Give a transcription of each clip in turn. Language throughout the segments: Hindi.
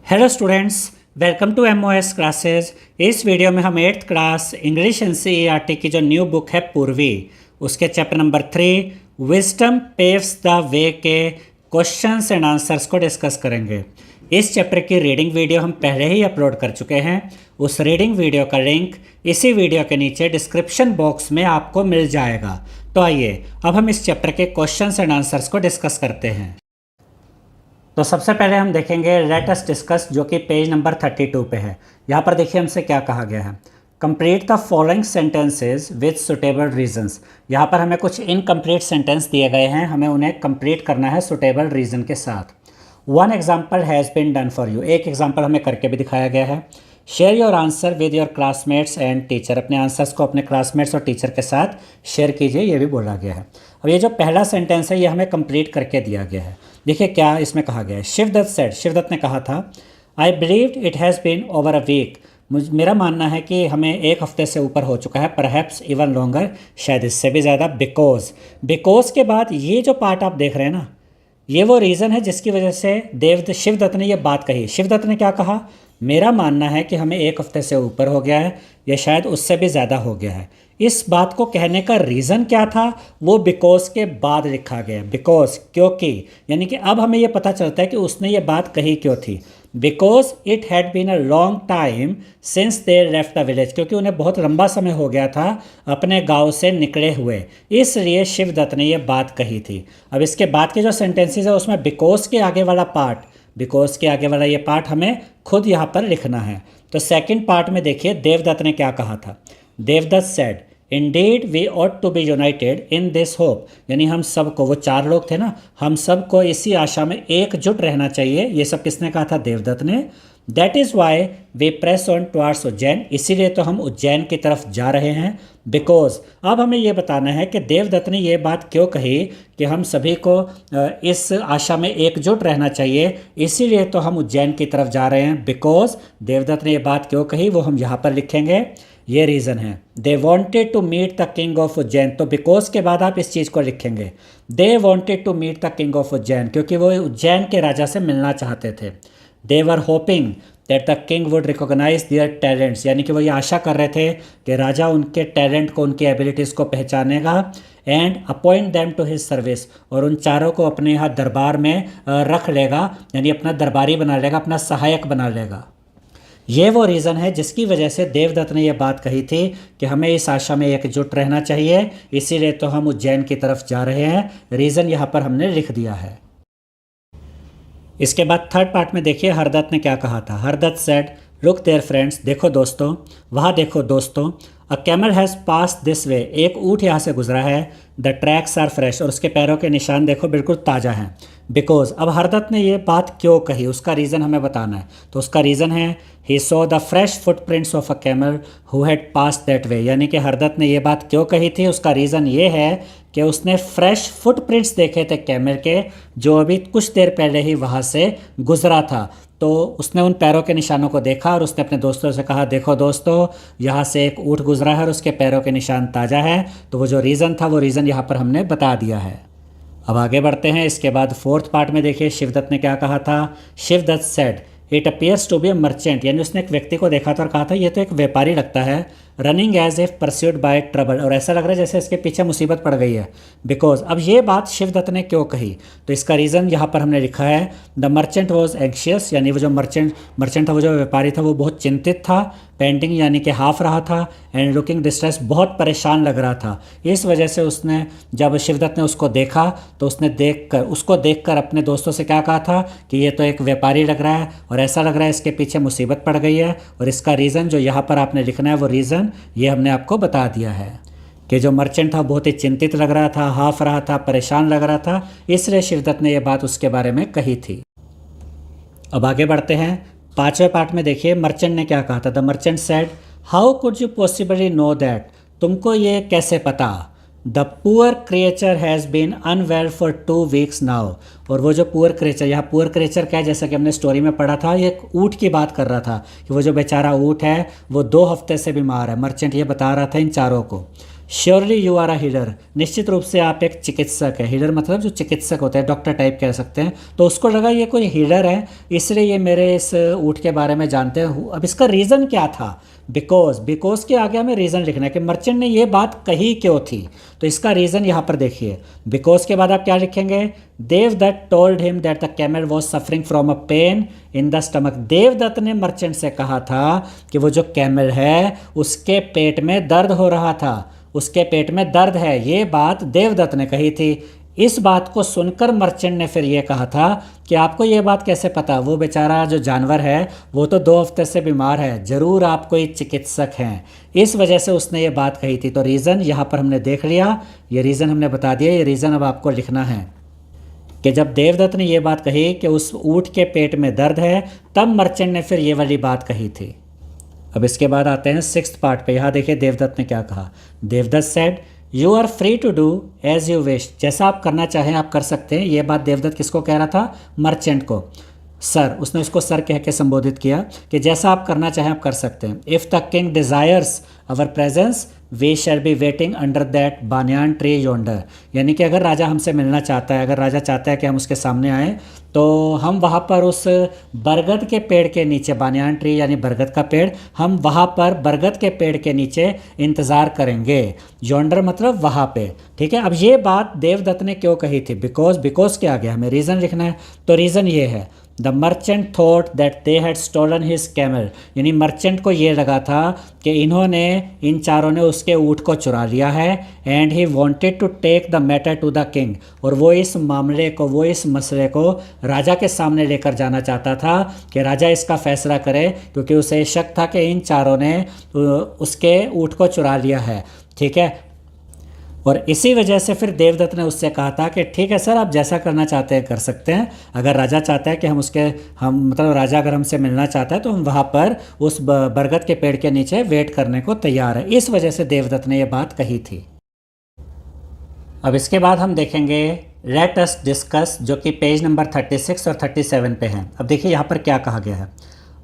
Hello students, welcome to MOS classes. इस वीडियो में हम 8th क्लास इंग्लिश एनसीईआरटी की जो न्यू बुक है पूर्वी, उसके chapter number 3 wisdom paves the way के क्वेश्चंस एंड आंसर्स को डिस्कस करेंगे। इस चैप्टर की रीडिंग वीडियो हम पहले ही अपलोड कर चुके हैं। उस रीडिंग वीडियो का लिंक इसी वीडियो के नीचे डिस्क्रिप्शन बॉक्स में आपको मिल जाएगा। तो आइए अब हम इस चैप्टर के क्वेश्चंस एंड आंसर्स को डिस्कस करते हैं। तो सबसे पहले हम देखेंगे लेट अस डिस्कस, जो कि पेज नंबर 32 पे है। यहाँ पर देखिए हमसे क्या कहा गया है। Complete the following sentences with suitable reasons. यहाँ पर हमें कुछ इनकम्प्लीट सेंटेंस दिए गए हैं, हमें उन्हें कंप्लीट करना है सुटेबल रीजन के साथ। One example has been done for you, एक एग्जाम्पल हमें करके भी दिखाया गया है। Share your answer with your classmates and teacher, अपने आंसर्स को अपने क्लासमेट्स और टीचर के साथ शेयर कीजिए, ये भी बोला गया है। अब ये जो पहला सेंटेंस है ये हमें कंप्लीट करके दिया गया है। देखिए क्या इसमें कहा गया है। शिवदत्त सेड, शिवदत्त ने कहा था, I believed it has been over a week, मेरा मानना है कि हमें एक हफ्ते से ऊपर हो चुका है, परहैप्स इवन लॉन्गर, शायद इससे भी ज़्यादा। बिकॉज के बाद ये जो पार्ट आप देख रहे हैं ना, ये वो रीज़न है जिसकी वजह से शिवदत्त ने ये बात कही। शिवदत्त ने क्या कहा, मेरा मानना है कि हमें एक हफ्ते से ऊपर हो गया है, या शायद उससे भी ज़्यादा हो गया है। इस बात को कहने का रीज़न क्या था, वो बिकॉज के बाद लिखा गया। बिकॉज, क्योंकि, यानी कि अब हमें ये पता चलता है कि उसने ये बात कही क्यों थी। Because it had been a long time since they left the village, क्योंकि उन्हें बहुत लंबा समय हो गया था अपने गांव से निकले हुए, इसलिए शिवदत्त ने ये बात कही थी। अब इसके बाद के जो सेंटेंसेस है उसमें बिकॉज के आगे वाला ये पार्ट हमें खुद यहाँ पर लिखना है। तो सेकंड पार्ट में देखिए देवदत्त ने क्या कहा था। Devdatt said, indeed we ought to be united in this hope, यानी हम सबको, वो चार लोग थे ना, हम सबको इसी आशा में एकजुट रहना चाहिए। ये सब किसने कहा था? देवदत्त ने। That is why we press on towards Ujjain, इसीलिए तो हम उज्जैन की तरफ जा रहे हैं। बिकॉज, अब हमें ये बताना है कि देवदत्त ने ये बात क्यों कही कि हम सभी को इस आशा में एकजुट रहना चाहिए, इसीलिए तो हम उज्जैन की तरफ जा रहे हैं। बिकॉज देवदत्त ने ये बात क्यों कही वो हम यहाँ पर लिखेंगे, ये रीज़न है। They wanted to meet the king of Ujjain, तो बिकॉज के बाद आप इस चीज़ को लिखेंगे। They wanted to meet the king of Ujjain, क्योंकि वो उज्जैन के राजा से मिलना चाहते थे। They were hoping that the king would recognise their talents, यानी कि वो ये आशा कर रहे थे कि राजा उनके टैलेंट को, उनकी एबिलिटीज़ को पहचानेगा। And appoint them to his service, और उन चारों को अपने यहाँ दरबार में रख लेगा, यानी अपना दरबारी बना लेगा, अपना सहायक बना लेगा। ये वो रीज़न है जिसकी वजह से देवदत्त ने यह बात कही थी कि हमें इस आशा में एकजुट रहना चाहिए, इसीलिए तो हम उज्जैन की तरफ जा रहे हैं। रीज़न यहाँ पर हमने लिख दिया है। इसके बाद थर्ड पार्ट में देखिए हरदत्त ने क्या कहा था। Hardatt said, look there friends, देखो दोस्तों, वहाँ देखो दोस्तों, a camel has pass this way, एक ऊँट यहाँ से गुजरा है। द ट्रैक्स आर फ्रेश, और उसके पैरों के निशान देखो बिल्कुल ताज़ा हैं। बिकॉज, अब हरदत्त ने ये बात क्यों कही, उसका रीज़न हमें बताना है। तो उसका रीज़न है, he saw the fresh footprints of a camel who had pass that way, यानी कि हरदत्त ने ये बात क्यों कही थी, उसका रीज़न ये है कि उसने फ्रेश फुटप्रिंट्स देखे थे कैमल के, जो अभी कुछ देर पहले ही वहाँ से गुजरा था। तो उसने उन पैरों के निशानों को देखा और उसने अपने दोस्तों से कहा, देखो दोस्तों, यहाँ से एक ऊँट गुजरा है और उसके पैरों के निशान ताज़ा है। तो वो जो रीज़न था वो रीज़न यहाँ पर हमने बता दिया है। अब आगे बढ़ते हैं। इसके बाद फोर्थ पार्ट में देखिए शिवदत्त ने क्या कहा था। Shivdatt said, it appears to be a merchant, यानी उसने एक व्यक्ति को देखा था और कहा था ये तो एक व्यापारी लगता है। Running as if pursued by trouble, और ऐसा लग रहा है जैसे इसके पीछे मुसीबत पड़ गई है। बिकॉज, अब ये बात शिवदत्त ने क्यों कही, तो इसका रीज़न यहाँ पर हमने लिखा है। द मर्चेंट वॉज एंग्शियस, यानी वो जो मर्चेंट था, वो जो व्यापारी था, वो बहुत चिंतित था। पेंटिंग यानी कि हाफ रहा था। एंड लुकिंग डिस्ट्रेस, बहुत परेशान लग रहा था। इस वजह से उसने, जब शिवदत्त ने उसको देखा तो उसको देखकर अपने दोस्तों से क्या कहा था कि ये तो एक व्यापारी लग रहा है और ऐसा लग रहा है इसके पीछे मुसीबत पड़ गई है। और इसका रीज़न जो यहाँ पर आपने लिखना है वो रीज़न ये हमने आपको बता दिया है कि जो मर्चेंट था बहुत ही चिंतित लग रहा था, हाफ रहा था, परेशान लग रहा था, इसलिए शिवदत्त ने यह बात उसके बारे में कही थी। अब आगे बढ़ते हैं। पांचवें पार्ट में देखिए मर्चेंट ने क्या कहा था। The merchant said, how could you possibly know that, तुमको ये कैसे पता। The poor creature has been unwell for 2 weeks now, और वो जो पुअर क्रिएचर, यहाँ पुअर क्रिएचर क्या है, जैसा कि हमने स्टोरी में पढ़ा था, ये ऊँट की बात कर रहा था कि वो जो बेचारा ऊँट है वो 2 हफ्ते से बीमार है। मर्चेंट ये बता रहा था इन चारों को। Surely you are a healer, निश्चित रूप से आप एक चिकित्सक है। हीलर मतलब जो चिकित्सक होते हैं, डॉक्टर टाइप कह सकते हैं। तो उसको लगा ये कोई हीलर है, इसलिए ये मेरे इस ऊँट के बारे में जानते हैं। अब इसका रीज़न क्या था? बिकॉज के आगे हमें रीज़न लिखना है कि मर्चेंट ने ये बात कही क्यों थी। तो इसका रीज़न यहाँ पर देखिए, बिकॉज के बाद आप क्या लिखेंगे? Devdatt told him that the camel was suffering from a pain in the stomach. Devdatt ने मर्चेंट से कहा था कि वो जो कैमल है उसके पेट में दर्द हो रहा था, उसके पेट में दर्द है, ये बात देवदत्त ने कही थी। इस बात को सुनकर मर्चेंट ने फिर ये कहा था कि आपको ये बात कैसे पता? वो बेचारा जो जानवर है वो तो 2 हफ्ते से बीमार है, ज़रूर आप कोई चिकित्सक हैं, इस वजह से उसने ये बात कही थी। तो रीज़न यहाँ पर हमने देख लिया, ये रीज़न हमने बता दिया। ये रीज़न अब आपको लिखना है कि जब देवदत्त ने ये बात कही कि उस ऊँट के पेट में दर्द है, तब मर्चेंट ने फिर ये वाली बात कही थी। अब इसके बाद आते हैं 6th पार्ट पे। यहाँ देखिए देवदत्त ने क्या कहा। Devdatt said you are free to do as you wish, जैसा आप करना चाहें आप कर सकते हैं। ये बात देवदत्त किसको कह रहा था? मर्चेंट को। सर, उसने उसको सर कह के संबोधित किया कि जैसा आप करना चाहें आप कर सकते हैं। If the king desires our presence we shall be waiting under that banyan tree yonder, यानी कि अगर राजा हमसे मिलना चाहता है, अगर राजा चाहता है कि हम उसके सामने आएँ, तो हम वहाँ पर उस बरगद के पेड़ के नीचे, बानियान ट्री यानी बरगद का पेड़, हम वहाँ पर बरगद के पेड़ के नीचे इंतज़ार करेंगे। योंडर मतलब वहाँ पे, ठीक है। अब ये बात देवदत्त ने क्यों कही थी? बिकॉज के आगे हमें रीज़न लिखना है। तो रीज़न ये है, the merchant thought that they had stolen his camel, यानी मर्चेंट को ये लगा था कि इन्होंने, इन चारों ने उसके ऊँट को चुरा लिया है। And he wanted to take the matter to the king, और वो इस मामले को, वो इस मसले को राजा के सामने लेकर जाना चाहता था कि राजा इसका फैसला करे, क्योंकि उसे शक था कि इन चारों ने उसके ऊँट को चुरा लिया है, ठीक है। और इसी वजह से फिर देवदत्त ने उससे कहा था कि ठीक है सर, आप जैसा करना चाहते हैं कर सकते हैं। अगर राजा चाहता है कि हम मतलब राजा अगर हमसे मिलना चाहता है तो हम वहाँ पर उस बरगद के पेड़ के नीचे वेट करने को तैयार है। इस वजह से देवदत्त ने ये बात कही थी। अब इसके बाद हम देखेंगे लेट अस डिस्कस, जो कि पेज नंबर 36 और 37 पे हैं। अब देखिए यहाँ पर क्या कहा गया है।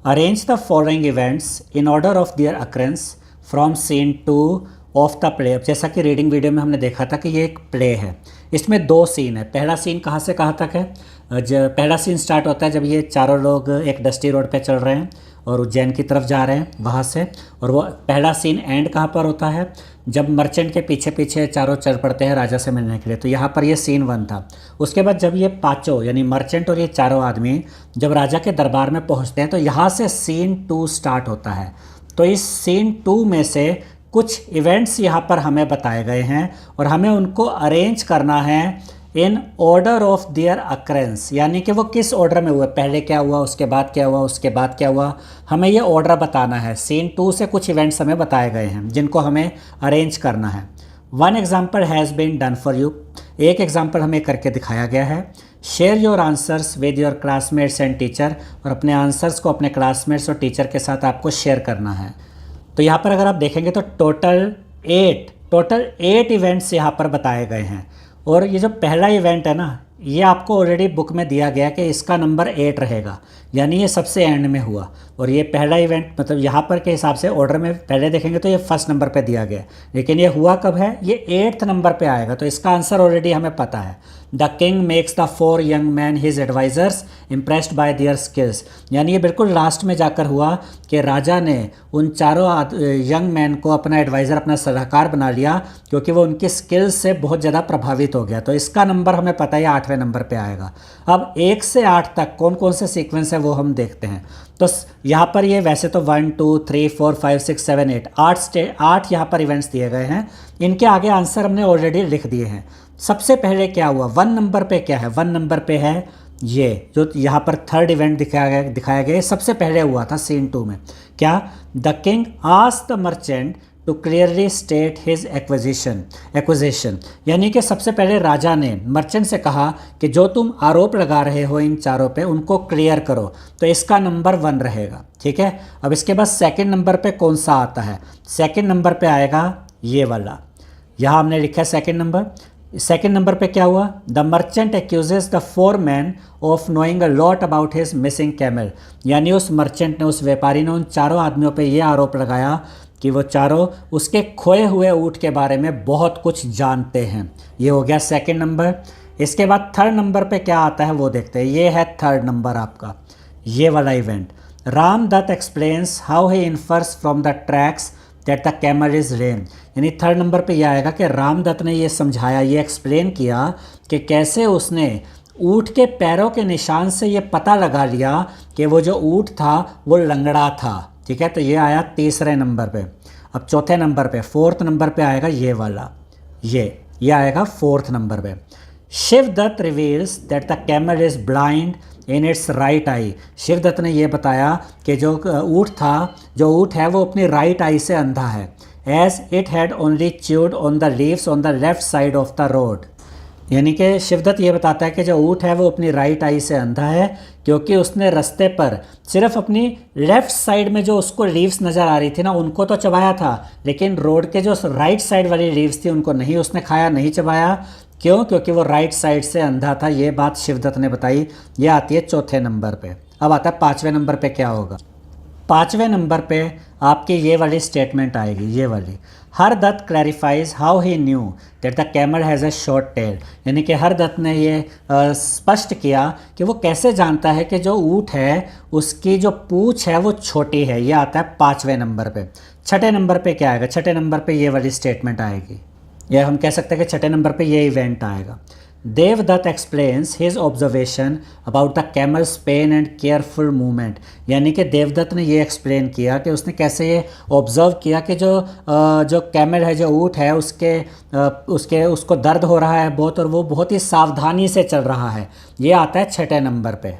Arrange the following events in order of their occurrence from scene 2 of the play. अब जैसा कि रीडिंग वीडियो में हमने देखा था कि ये एक प्ले है, इसमें 2 सीन है। पहला सीन कहाँ से कहाँ तक है? पहला सीन स्टार्ट होता है जब ये चारों लोग एक डस्टी रोड पे चल रहे हैं और उज्जैन की तरफ जा रहे हैं वहाँ से। और वो पहला सीन एंड कहाँ पर होता है? जब मर्चेंट के पीछे पीछे चारों चल पड़ते हैं राजा से मिलने के लिए। तो यहाँ पर ये सीन 1 था। उसके बाद जब ये पाँचों यानी मर्चेंट और ये चारों आदमी जब राजा के दरबार में पहुँचते हैं, तो यहाँ से सीन 2 स्टार्ट होता है। तो इस सीन 2 में से कुछ इवेंट्स यहाँ पर हमें बताए गए हैं और हमें उनको अरेंज करना है इन ऑर्डर ऑफ देयर अकरेंस, यानी कि वो किस ऑर्डर में हुए, पहले क्या हुआ, उसके बाद क्या हुआ, उसके बाद क्या हुआ, हमें ये ऑर्डर बताना है। सीन 2 से कुछ इवेंट्स हमें बताए गए हैं जिनको हमें अरेंज करना है। 1 example has been done for you, एक एग्जाम्पल हमें करके दिखाया गया है। Share your answers with your classmates and teacher, और अपने आंसर्स को अपने क्लासमेट्स और टीचर के साथ आपको शेयर करना है। तो यहाँ पर अगर आप देखेंगे तो टोटल 8 इवेंट्स यहाँ पर बताए गए हैं। और ये जो पहला इवेंट है ना, ये आपको ऑलरेडी बुक में दिया गया कि इसका नंबर 8 रहेगा, यानी ये सबसे एंड में हुआ। और ये पहला इवेंट मतलब यहाँ पर के हिसाब से ऑर्डर में पहले देखेंगे तो ये 1st नंबर पे दिया गया, लेकिन ये हुआ कब है? ये 8th नंबर पे आएगा। तो इसका आंसर ऑलरेडी हमें पता है। The king makes the 4 young man his advisers impressed by their skills, यानी ये बिल्कुल लास्ट में जाकर हुआ कि राजा ने उन चारों यंग मैन को अपना एडवाइज़र, अपना सलाहकार बना लिया, क्योंकि वो उनकी स्किल्स से बहुत ज़्यादा प्रभावित हो गया। तो इसका नंबर हमें पता है 8वें नंबर पे आएगा। अब 1 से 8 तक कौन कौन से सीक्वेंस है वो हम देखते हैं। तो यहाँ पर ये वैसे तो 1 2 3 4 5 6 7 8 8 यहाँ पर इवेंट्स दिए गए हैं। इनके आगे आंसर हमने ऑलरेडी लिख दिए हैं। सबसे पहले क्या हुआ? 1 नंबर पे क्या है? 1 नंबर पे है ये जो यहाँ पर 3rd इवेंट दिखाया गया, सबसे पहले हुआ था सीन 2 में। क्या? The king asked the merchant to clearly state his acquisition, यानी कि सबसे पहले राजा ने मर्चेंट से कहा कि जो तुम आरोप लगा रहे हो इन चारों पे उनको क्लियर करो। तो इसका नंबर 1 रहेगा, ठीक है। अब इसके बाद 2nd नंबर पे कौन सा आता है? 2nd नंबर पे आएगा ये वाला, यहाँ हमने लिखा है 2nd नंबर। 2nd नंबर पे क्या हुआ? The merchant accuses the 4 man of knowing a lot about his missing camel, यानी उस मर्चेंट ने, उस व्यापारी ने उन चारों आदमियों पे ये आरोप लगाया कि वो चारों उसके खोए हुए ऊँट के बारे में बहुत कुछ जानते हैं। ये हो गया सेकंड नंबर। इसके बाद थर्ड नंबर पे क्या आता है वो देखते हैं। ये है थर्ड नंबर आपका, ये वाला event. Ram Dutt explains how he infers from the tracks that the camel is lame. यानी थर्ड नंबर पे यह आएगा कि रामदत्त ने ये समझाया, ये एक्सप्लेन किया कि कैसे उसने ऊँट के पैरों के निशान से ये पता लगा लिया कि वो जो ऊँट था वो लंगड़ा था। ठीक है, तो ये आया तीसरे नंबर पे। अब चौथे नंबर पे, फोर्थ नंबर पे आएगा ये वाला, ये आएगा फोर्थ नंबर पे। Shivdatt reveals that the camel is blind in its right eye. Shivdatt ने यह बताया कि जो ऊँट है वो अपनी राइट आई से अंधा है। As it had only chewed on the leaves on the left side of the road. यानी कि शिवदत्त ये बताता है कि जो ऊँट है वो अपनी राइट आई से अंधा है क्योंकि उसने रास्ते पर सिर्फ अपनी लेफ़्ट साइड में जो उसको लीव्स नज़र आ रही थी ना, उनको तो चबाया था, लेकिन रोड के जो राइट साइड वाली लीव्स थी उनको नहीं उसने खाया, नहीं चबाया। क्यों? क्योंकि वो राइट साइड से अंधा था। ये बात शिवदत्त ने बताई। ये आती है चौथे नंबर पे। अब आता है पाँचवें नंबर पे क्या होगा। पाँचवें नंबर पे आपकी ये वाली स्टेटमेंट आएगी, ये वाली। Hardatt clarifies how he knew that the camel has a short tail. यानी कि हरदत्त ने ये स्पष्ट किया कि वो कैसे जानता है कि जो ऊँट है उसकी जो पूँछ है वो छोटी है। ये आता है पाँचवें नंबर पे। छठे नंबर पे क्या आएगा? छठे नंबर पे ये वाली स्टेटमेंट आएगी, या हम कह सकते हैं कि छठे नंबर पे ये इवेंट आएगा। Devdatt explains his observation about the camel's pain and careful movement. यानी कि देवदत्त ने ये एक्सप्लेन किया कि उसने कैसे ये ऑब्ज़र्व किया कि जो कैमल है, जो ऊँट है, उसको दर्द हो रहा है बहुत, और वो बहुत ही सावधानी से चल रहा है। ये आता है छठे नंबर पे।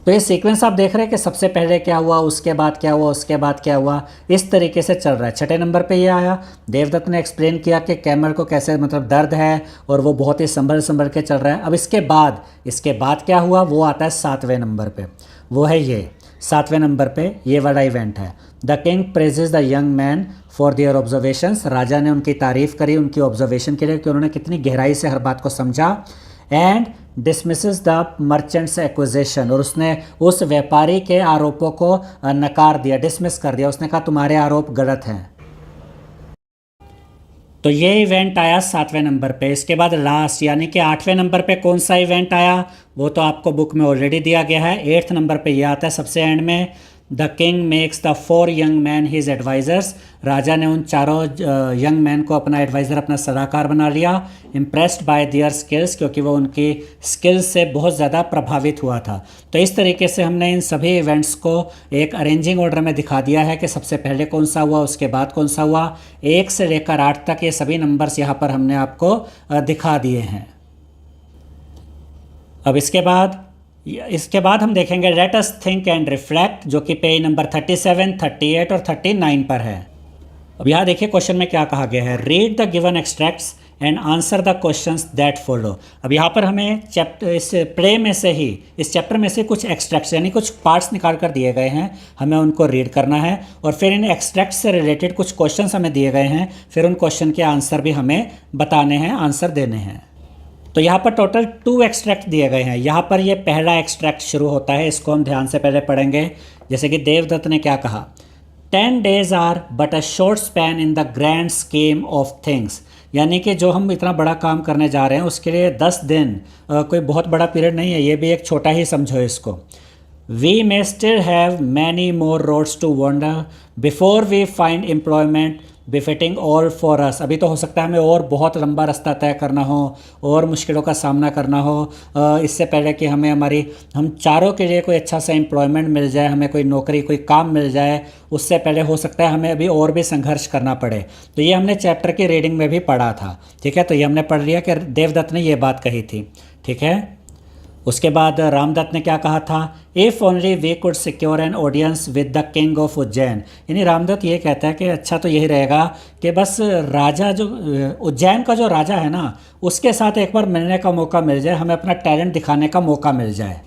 तो ये सीक्वेंस आप देख रहे हैं कि सबसे पहले क्या हुआ, उसके बाद क्या हुआ, उसके बाद क्या हुआ, इस तरीके से चल रहा है। छठे नंबर पे ये आया, देवदत्त ने एक्सप्लेन किया कि कैमल को कैसे मतलब दर्द है और वो बहुत ही संभल के चल रहा है। अब इसके बाद क्या हुआ वो आता है सातवें नंबर पे। वो है ये सातवें नंबर पे ये वाला इवेंट है। The king praises the young man for their observations. राजा ने उनकी तारीफ़ करी उनकी ऑब्जर्वेशन के लिए कि उन्होंने कितनी गहराई से हर बात को समझा। And dismisses the merchants acquisition. और उसने उस व्यापारी के आरोपों को नकार दिया, डिसमिस कर दिया। उसने कहा तुम्हारे आरोप गलत हैं। तो ये इवेंट आया सातवें नंबर पे। इसके बाद लास्ट यानी कि आठवें नंबर पे कौन सा इवेंट आया वो तो आपको बुक में ऑलरेडी दिया गया है। एट्थ नंबर पे ये आता है सबसे एंड में। The king makes the 4 young man his advisers. राजा ने उन चारों यंग मैन को अपना एडवाइज़र, अपना सलाहकार बना लिया। इम्प्रेस्ड बाय देयर स्किल्स, क्योंकि वो उनकी स्किल्स से बहुत ज़्यादा प्रभावित हुआ था। तो इस तरीके से हमने इन सभी इवेंट्स को एक अरेंजिंग ऑर्डर में दिखा दिया है कि सबसे पहले कौन सा हुआ, उसके बाद कौन सा हुआ। 1 से लेकर 8 तक ये सभी नंबर्स यहाँ पर हमने आपको दिखा दिए हैं। अब इसके बाद हम देखेंगे let us think and reflect, जो कि पेज नंबर 37, 38 और 39 पर है। अब यहाँ देखिए क्वेश्चन में क्या कहा गया है। Read the given extracts and answer the questions that follow. अब यहाँ पर हमें इस चैप्टर में से कुछ एक्सट्रैक्ट्स यानी कुछ पार्ट्स निकाल कर दिए गए हैं, हमें उनको रीड करना है और फिर इन एक्सट्रैक्ट्स से रिलेटेड कुछ क्वेश्चंस हमें दिए गए हैं, फिर उन क्वेश्चन के आंसर भी हमें बताने हैं, आंसर देने हैं। तो यहाँ पर टोटल 2 एक्सट्रैक्ट दिए गए हैं। यहाँ पर ये पहला एक्सट्रैक्ट शुरू होता है, इसको हम ध्यान से पहले पढ़ेंगे। जैसे कि देवदत्त ने क्या कहा, 10 days are but a short span in the grand scheme of things. यानी कि जो हम इतना बड़ा काम करने जा रहे हैं उसके लिए 10 दिन कोई बहुत बड़ा पीरियड नहीं है, ये भी एक छोटा ही समझो इसको। We may still have many more roads to wander before we find employment befitting all for us. अभी तो हो सकता है हमें और बहुत लंबा रास्ता तय करना हो और मुश्किलों का सामना करना हो, इससे पहले कि हम चारों के लिए कोई अच्छा सा एम्प्लॉयमेंट मिल जाए, हमें कोई नौकरी कोई काम मिल जाए, उससे पहले हो सकता है हमें अभी और भी संघर्ष करना पड़े। तो ये हमने चैप्टर की रीडिंग में भी पढ़ा था, ठीक है। तो ये हमने पढ़ लिया कि देवदत्त ने ये बात कही थी, ठीक है। उसके बाद रामदत्त ने क्या कहा था, if only we could secure an audience with the king of Ujjain. यानी रामदत्त ये कहता है कि अच्छा तो यही रहेगा कि बस राजा जो उज्जैन का जो राजा है ना, उसके साथ एक बार मिलने का मौका मिल जाए, हमें अपना टैलेंट दिखाने का मौका मिल जाए।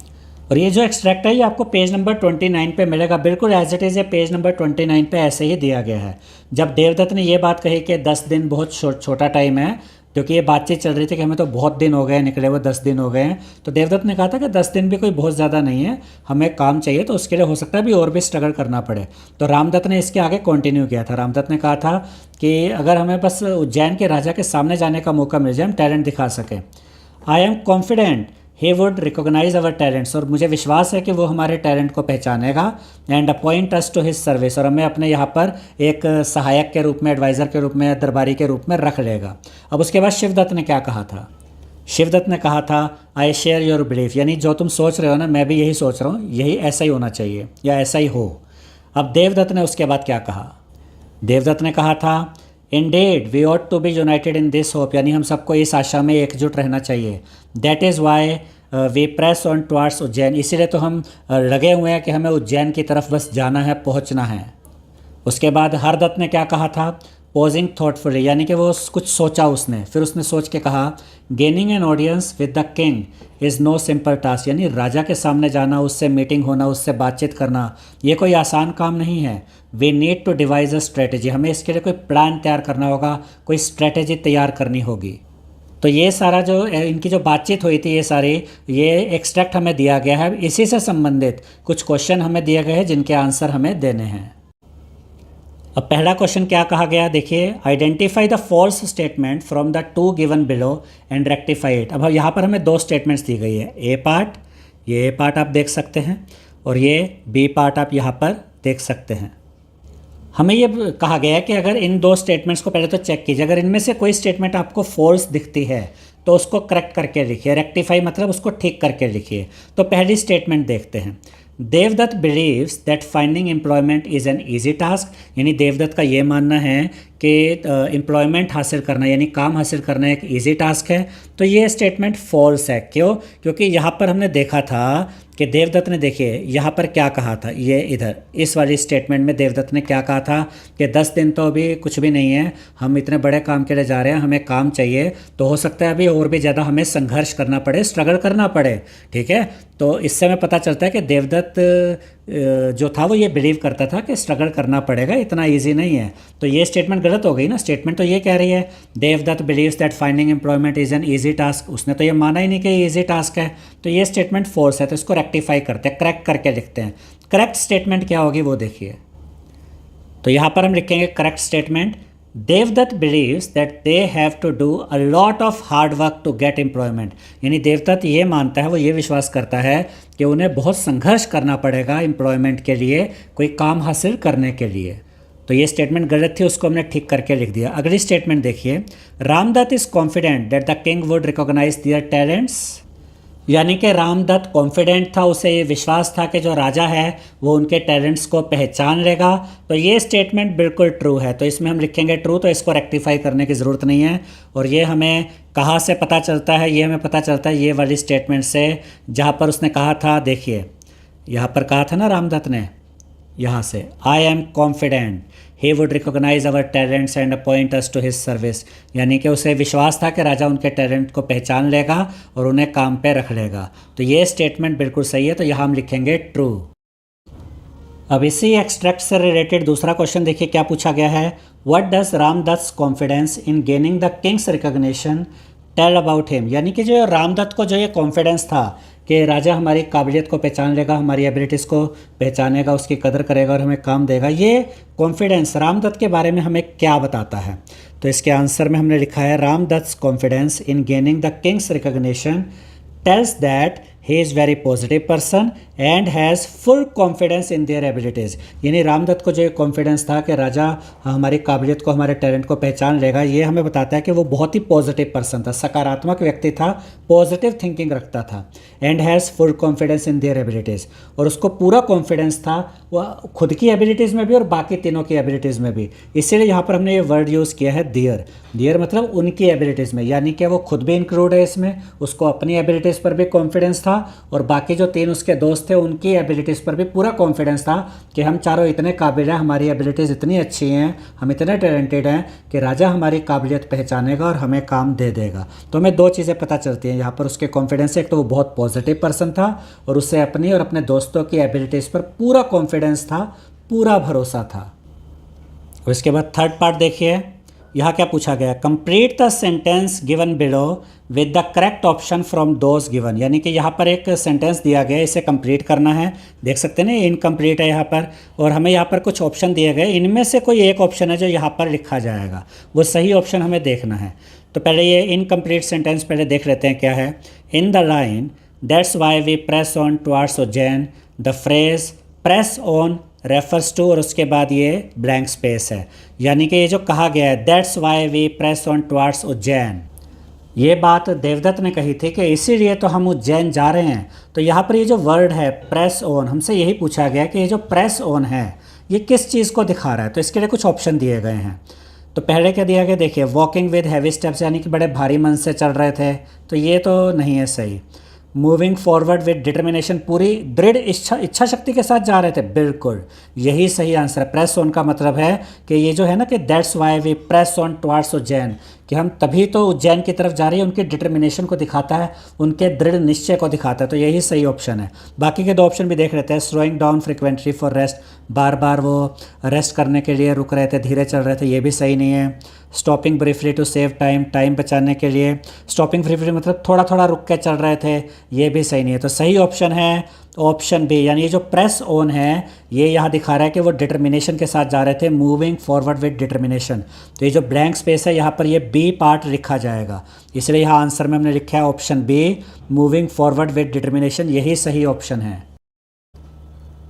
और ये जो एक्सट्रैक्ट है ये आपको पेज नंबर 29 पे मिलेगा, बिल्कुल एज इट इज़। ये पेज नंबर 29 पे ऐसे ही दिया गया है। जब देवदत्त ने ये बात कही कि 10 दिन बहुत छोटा टाइम है, क्योंकि ये बातचीत चल रही थी कि हमें तो बहुत दिन हो गए निकले हुए, 10 दिन हो गए हैं। तो देवदत्त ने कहा था कि 10 दिन भी कोई बहुत ज़्यादा नहीं है, हमें काम चाहिए, तो उसके लिए हो सकता है अभी और भी स्ट्रगल करना पड़े। तो रामदत्त ने इसके आगे कंटिन्यू किया था। रामदत्त ने कहा था कि अगर हमें बस उज्जैन के राजा के सामने जाने का मौका मिल जाए, हम टैलेंट दिखा सकें। I am confident he would recognise our talents, और मुझे विश्वास है कि वो हमारे टैलेंट को पहचानेगा। And appoint us to his service, और हमें अपने यहाँ पर एक सहायक के रूप में, एडवाइज़र के रूप में, दरबारी के रूप में रख लेगा। अब उसके बाद शिवदत्त ने क्या कहा था? शिवदत्त ने कहा था आई शेयर योर बिलीफ, यानी जो तुम सोच रहे हो ना, मैं भी यही सोच रहा हूँ, यही ऐसा ही होना चाहिए या ऐसा ही हो। अब देवदत्त ने उसके बाद क्या कहा? देवदत्त ने कहा था indeed we ought to be united in this hope, यानी हम सबको इस आशा में एकजुट रहना चाहिए। That is why we press on towards Ujjain, इसीलिए तो हम लगे हुए हैं कि हमें उज्जैन की तरफ बस जाना है, पहुंचना है। उसके बाद हरदत्त ने क्या कहा था? पोजिंग थॉटफुली, यानी कि वो कुछ सोचा उसने, फिर उसने सोच के कहा gaining an audience with the king is no simple task, यानी राजा के सामने जाना, उससे मीटिंग होना, उससे बातचीत करना, ये कोई आसान काम नहीं है। We need to devise a strategy, हमें इसके लिए कोई प्लान तैयार करना होगा, कोई स्ट्रेटेजी तैयार करनी होगी। तो ये सारा जो इनकी जो बातचीत हुई थी, ये एक्सट्रैक्ट हमें दिया गया है। इसी से संबंधित कुछ क्वेश्चन हमें दिए गए हैं जिनके आंसर हमें देने हैं। अब पहला क्वेश्चन क्या कहा गया, देखिए identify the false statement from the two given below and rectify it. अब यहाँ पर हमें दो स्टेटमेंट्स दी गई है, ए पार्ट, ये ए पार्ट आप देख सकते हैं, और ये बी पार्ट आप यहाँ पर देख सकते हैं। हमें ये कहा गया है कि अगर इन दो स्टेटमेंट्स को पहले तो चेक कीजिए, अगर इनमें से कोई स्टेटमेंट आपको फॉल्स दिखती है तो उसको करेक्ट करके लिखिए, रेक्टिफाई मतलब उसको ठीक करके लिखिए। तो पहली स्टेटमेंट देखते हैं, Devdatt believes that finding employment is an easy task, यानी देवदत्त का ये मानना है कि एम्प्लॉयमेंट हासिल करना यानी काम हासिल करना एक ईजी टास्क है। तो ये स्टेटमेंट फॉल्स है। क्यों? क्योंकि यहाँ पर हमने देखा था कि देवदत्त ने, देखिए यहाँ पर क्या कहा था, ये इधर इस वाली स्टेटमेंट में देवदत्त ने क्या कहा था कि 10 दिन तो अभी कुछ भी नहीं है, हम इतने बड़े काम के लिए जा रहे हैं, हमें काम चाहिए, तो हो सकता है अभी और भी ज़्यादा हमें संघर्ष करना पड़े, स्ट्रगल करना पड़े। ठीक है, तो इससे हमें पता चलता है कि देवदत्त जो था वो ये बिलीव करता था कि स्ट्रगल करना पड़ेगा, इतना ईजी नहीं है। तो ये स्टेटमेंट गलत हो गई ना। स्टेटमेंट तो ये कह रही है Devdatt believes that finding employment is an easy task, उसने तो ये माना ही नहीं कि ये ईजी टास्क है, तो ये स्टेटमेंट फॉल्स है। तो इसको रेक्टिफाई करते हैं, करेक्ट करके लिखते हैं। करेक्ट स्टेटमेंट क्या होगी वो देखिए, तो यहाँ पर हम लिखेंगे correct statement, Devdatt believes that they have to do a lot of hard work to get employment, यानी देवदत्त ये मानता है, वो ये विश्वास करता है कि उन्हें बहुत संघर्ष करना पड़ेगा एम्प्लॉयमेंट के लिए, कोई काम हासिल करने के लिए। तो ये स्टेटमेंट गलत थी, उसको हमने ठीक करके लिख दिया। अगली स्टेटमेंट देखिए, Ramdatt is confident that the king would recognise their talents, यानी कि रामदत्त कॉन्फिडेंट था, उसे ये विश्वास था कि जो राजा है वो उनके टैलेंट्स को पहचान लेगा। तो ये स्टेटमेंट बिल्कुल ट्रू है, तो इसमें हम लिखेंगे ट्रू, तो इसको रेक्टिफाई करने की ज़रूरत नहीं है। और ये हमें कहाँ से पता चलता है? ये हमें पता चलता है ये वाली स्टेटमेंट से, जहाँ पर उसने कहा था, देखिए यहाँ पर कहा था ना रामदत्त ने, यहाँ से I am confident he would recognise our talents and appoint us to his service, यानी कि उसे विश्वास था कि राजा उनके टैलेंट को पहचान लेगा और उन्हें काम पे रख लेगा। तो ये स्टेटमेंट बिल्कुल सही है, तो यहाँ हम लिखेंगे ट्रू। अब इसी एक्सट्रैक्ट से रिलेटेड दूसरा क्वेश्चन देखिए क्या पूछा गया है, what does Ramdatt confidence in gaining the king's recognition tell about him, यानी कि जो रामदत्त को जो ये कॉन्फिडेंस था कि राजा हमारी काबिलियत को पहचान लेगा, हमारी एबिलिटीज़ को पहचानेगा, उसकी कदर करेगा और हमें काम देगा, ये कॉन्फिडेंस रामदत्त के बारे में हमें क्या बताता है? तो इसके आंसर में हमने लिखा है Ramdatt confidence in gaining the king's recognition tells that he is very positive person and has full confidence in their abilities, यानी रामदत्त को जो एक कॉन्फिडेंस था कि राजा हमारी काबिलियत को, हमारे टैलेंट को पहचान लेगा, ये हमें बताता है कि वो बहुत ही पॉजिटिव पर्सन था, सकारात्मक व्यक्ति था, पॉजिटिव थिंकिंग रखता था। And has full confidence in their abilities, और उसको पूरा कॉन्फिडेंस था वह खुद की एबिलिटीज़ में भी और बाकी तीनों की एबिलिटीज़ में भी। इसीलिए यहाँ पर हमने ये वर्ड यूज़ किया है देयर। देयर मतलब उनकी एबिलिटीज़ में, यानी कि वो खुद भी इंक्लूड है इसमें, उसको अपनी एबिलिटीज़ पर भी कॉन्फिडेंस था और बाकी जो 3 उसके दोस्त थे उनकी एबिलिटीज़ पर भी पूरा कॉन्फिडेंस था कि हम चारों इतने काबिल हैं, हमारी एबिलिटीज़ इतनी अच्छी हैं, हम इतने टैलेंटेड हैं कि राजा हमारी काबिलियत पहचानेगा और हमें काम दे देगा। तो हमें 2 चीज़ें पता चलती हैं यहाँ पर उसके कॉन्फिडेंस से, एक तो वो बहुत पॉजिटिव पर्सन था और उससे अपनी और अपने दोस्तों की एबिलिटीज़ पर पूरा कॉन्फिडेंस था, पूरा भरोसा था। और इसके बाद थर्ड पार्ट देखिए, यहाँ क्या पूछा गया, complete the sentence given below with the correct option from those given, यानी कि यहाँ पर एक सेंटेंस दिया गया है, इसे कंप्लीट करना है। देख सकते हैं ना इनकम्प्लीट है यहाँ पर, और हमें यहाँ पर कुछ ऑप्शन दिए गए, इनमें से कोई एक ऑप्शन है जो यहाँ पर लिखा जाएगा, वो सही ऑप्शन हमें देखना है। तो पहले ये इनकम्प्लीट सेंटेंस पहले देख लेते हैं क्या है। In the line that's why we press on towards Ujjain, the phrase press on refers to, और उसके बाद ये ब्लैंक स्पेस है, यानी कि ये जो कहा गया है that's why we press on towards Ujjain, ये बात देवदत्त ने कही थी कि इसीलिए तो हम उज्जैन जा रहे हैं। तो यहाँ पर ये जो वर्ड है प्रेस ऑन, हमसे यही पूछा गया कि ये जो प्रेस ऑन है ये किस चीज़ को दिखा रहा है, तो इसके लिए कुछ ऑप्शन दिए गए हैं। तो पहले क्या दिया गया, देखिए वॉकिंग विद हैवी स्टेप्स, यानी कि बड़े भारी मन से चल रहे थे, तो ये तो नहीं है सही। मूविंग फॉरवर्ड विद डिटर्मिनेशन, पूरी दृढ़ इच्छा शक्ति के साथ जा रहे थे, बिल्कुल यही सही आंसर है। प्रेस ऑन का मतलब है कि ये जो है ना कि that's why we press on towards Ujjain, कि हम तभी तो उज्जैन की तरफ जा रहे हैं, उनके डिटर्मिनेशन को दिखाता है, उनके दृढ़ निश्चय को दिखाता है, तो यही सही ऑप्शन है। बाकी के दो ऑप्शन भी देख लेते हैं। Slowing down frequently for rest, बार बार वो रेस्ट करने के लिए रुक रहे थे, धीरे चल रहे थे, ये भी सही नहीं है। Stopping briefly to save time, time बचाने के लिए स्टॉपिंग ब्रीफली मतलब थोड़ा थोड़ा रुक के चल रहे थे, ये भी सही नहीं है। तो सही ऑप्शन है ऑप्शन बी, यानी ये जो प्रेस ऑन है ये यहाँ दिखा रहा है कि वो डिटर्मिनेशन के साथ जा रहे थे, मूविंग फॉरवर्ड विद डिटर्मिनेशन। तो ये जो ब्लैंक स्पेस है यहाँ पर ये बी पार्ट लिखा जाएगा, इसलिए यहाँ आंसर में हमने लिखा है option B, moving forward with determination, यही सही ऑप्शन है।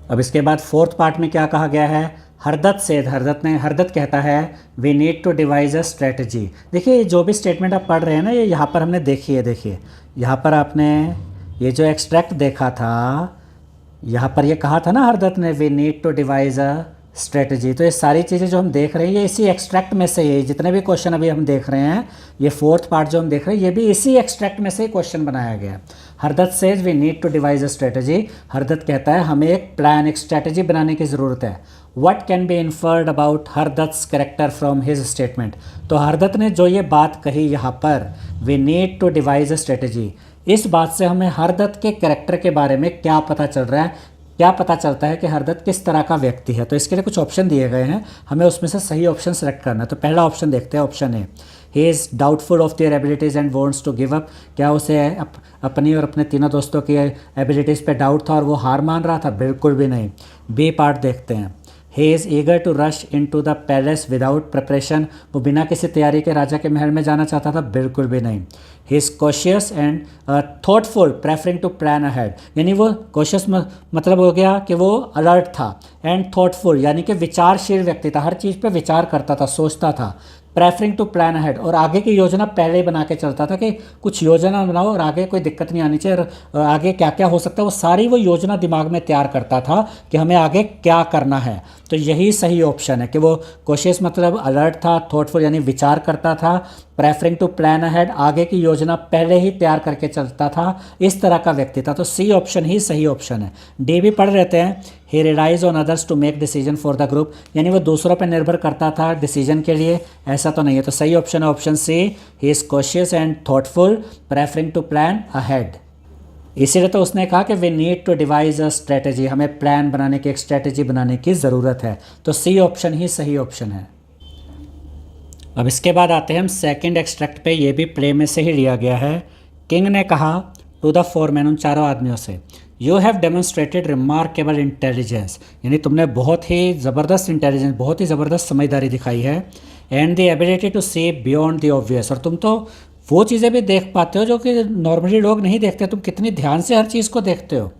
अब इसके बाद फोर्थ पार्ट में क्या कहा गया है, हरदत्त सेठ, हरदत्त कहता है we need to devise a strategy. देखिए जो भी स्टेटमेंट आप पढ़ रहे हैं ना, ये यहाँ पर हमने देखी है, देखिए यहाँ पर आपने ये जो एक्सट्रैक्ट देखा था, यहाँ पर ये कहा था ना हरदत्त ने we need to devise a strategy, तो ये सारी चीज़ें जो हम देख रहे हैं ये इसी एक्सट्रैक्ट में से, ये जितने भी क्वेश्चन अभी हम देख रहे हैं, ये फोर्थ पार्ट जो हम देख रहे हैं ये भी इसी एक्सट्रैक्ट में से ही क्वेश्चन बनाया गया। Hardatt says we need to devise a strategy, Hardatt कहता है हमें एक प्लान, एक स्ट्रेटजी बनाने की ज़रूरत है। What can be inferred about Hardatt's character from his statement, तो हरदत्त ने जो ये बात कही यहाँ पर we need to devise a strategy, इस बात से हमें हरदत्त के कैरेक्टर के बारे में क्या पता चल रहा है, क्या पता चलता है कि हरदत्त किस तरह का व्यक्ति है। तो इसके लिए कुछ ऑप्शन दिए गए हैं, हमें उसमें से सही ऑप्शन सेलेक्ट करना है। तो पहला ऑप्शन देखते हैं, option A, he is doubtful of their abilities and wants to give up, क्या उसे अपनी और अपने तीनों दोस्तों की एबिलिटीज़ पे डाउट था और वो हार मान रहा था, बिल्कुल भी नहीं। बी पार्ट देखते हैं, he is eager to rush into the palace without preparation, वो बिना किसी तैयारी के राजा के महल में जाना चाहता था, बिल्कुल भी नहीं। He is cautious and thoughtful preferring to plan ahead, यानी वो कॉशियस मतलब हो गया कि वो अलर्ट था, एंड थॉटफुल यानी कि विचारशील व्यक्ति था, हर चीज़ पे विचार करता था, सोचता था। प्रेफरिंग टू प्लान अहेड, और आगे की योजना पहले ही बना के चलता था कि कुछ योजना बनाओ और आगे कोई दिक्कत नहीं आनी चाहिए, और आगे क्या क्या हो सकता है वो सारी वो योजना दिमाग में तैयार करता था कि हमें आगे क्या करना है। तो यही सही ऑप्शन है कि वो कोशिश मतलब अलर्ट था, थॉटफुल यानी विचार करता था, प्रेफरिंग टू प्लान अहेड आगे की योजना पहले ही तैयार करके चलता था, इस तरह का व्यक्ति था। तो सी ऑप्शन ही सही ऑप्शन है। डी भी पढ़ रहते हैं, he relies on others to make decision for the group, यानी वो दूसरों पर निर्भर करता था डिसीजन के लिए, ऐसा तो नहीं है। तो सही ऑप्शन है option C, he is cautious and thoughtful preferring to plan ahead. इसीलिए तो उसने कहा कि we need to devise a strategy, हमें प्लान बनाने की, एक स्ट्रेटजी बनाने की ज़रूरत है। तो सी ऑप्शन ही सही ऑप्शन है। अब इसके बाद आते हैं हम सेकंड एक्सट्रैक्ट पे, ये भी प्ले में से ही लिया गया है। किंग ने कहा टू द फोरमैन, उन चारों आदमियों से, you have demonstrated remarkable intelligence, यानी तुमने बहुत ही ज़बरदस्त इंटेलिजेंस, बहुत ही ज़बरदस्त समझदारी दिखाई है, and the ability to see beyond the obvious, और तुम तो वो चीज़ें भी देख पाते हो जो कि नॉर्मली लोग नहीं देखते, तुम कितनी ध्यान से हर चीज़ को देखते हो।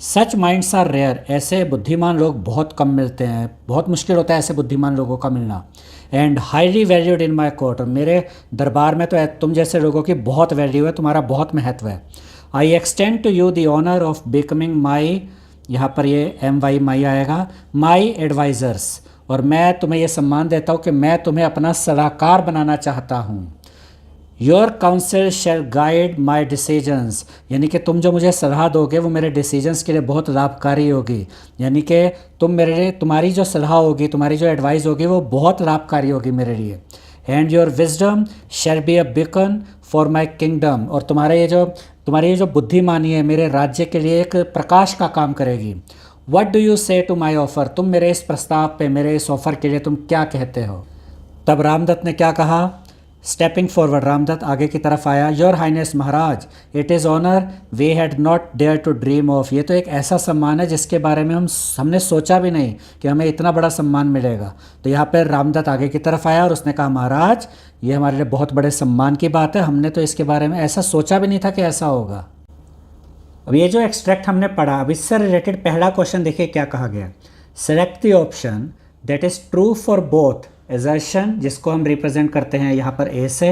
सच माइंड्स आर रेयर, ऐसे बुद्धिमान लोग बहुत कम मिलते हैं, बहुत मुश्किल होता है ऐसे बुद्धिमान लोगों का मिलना। And highly valued in my court, मेरे दरबार में तो तुम जैसे लोगों की बहुत वैल्यू है, तुम्हारा बहुत महत्व है। I extend to you the honour of becoming my, यहाँ पर ये MY माई आएगा, माई एडवाइज़र्स, और मैं तुम्हें ये सम्मान देता हूँ कि मैं तुम्हें अपना सलाहकार बनाना चाहता हूँ। Your council shall guide my decisions, यानी कि तुम जो मुझे सलाह दोगे वो मेरे डिसीजंस के लिए बहुत लाभकारी होगी, यानी कि तुम मेरे लिए, तुम्हारी जो सलाह होगी, तुम्हारी जो एडवाइस होगी वो बहुत लाभकारी होगी मेरे लिए। And your wisdom shall be a beacon for my kingdom, और तुम्हारी ये जो बुद्धिमानी है मेरे राज्य के लिए एक प्रकाश का काम करेगी। व्हाट डू यू से टू माई ऑफ़र, तुम मेरे इस प्रस्ताव पे, मेरे इस ऑफ़र के लिए तुम क्या कहते हो। तब रामदत्त ने क्या कहा, स्टेपिंग फॉरवर्ड, रामदत्त आगे की तरफ आया, योर हाइनेस महाराज, it is honour we had not dare to dream of, ये तो एक ऐसा सम्मान है जिसके बारे में हमने सोचा भी नहीं कि हमें इतना बड़ा सम्मान मिलेगा। तो यहाँ पर रामदत्त आगे की तरफ आया और उसने कहा, महाराज ये हमारे लिए बहुत बड़े सम्मान की बात है, हमने तो इसके बारे में ऐसा सोचा भी नहीं था कि ऐसा होगा। अब ये जो एक्सट्रैक्ट हमने पढ़ा, अब इससे रिलेटेड पहला क्वेश्चन देखिए क्या कहा गया, select the option that is true for both assertion, जिसको हम रिप्रेजेंट करते हैं यहाँ पर ए से,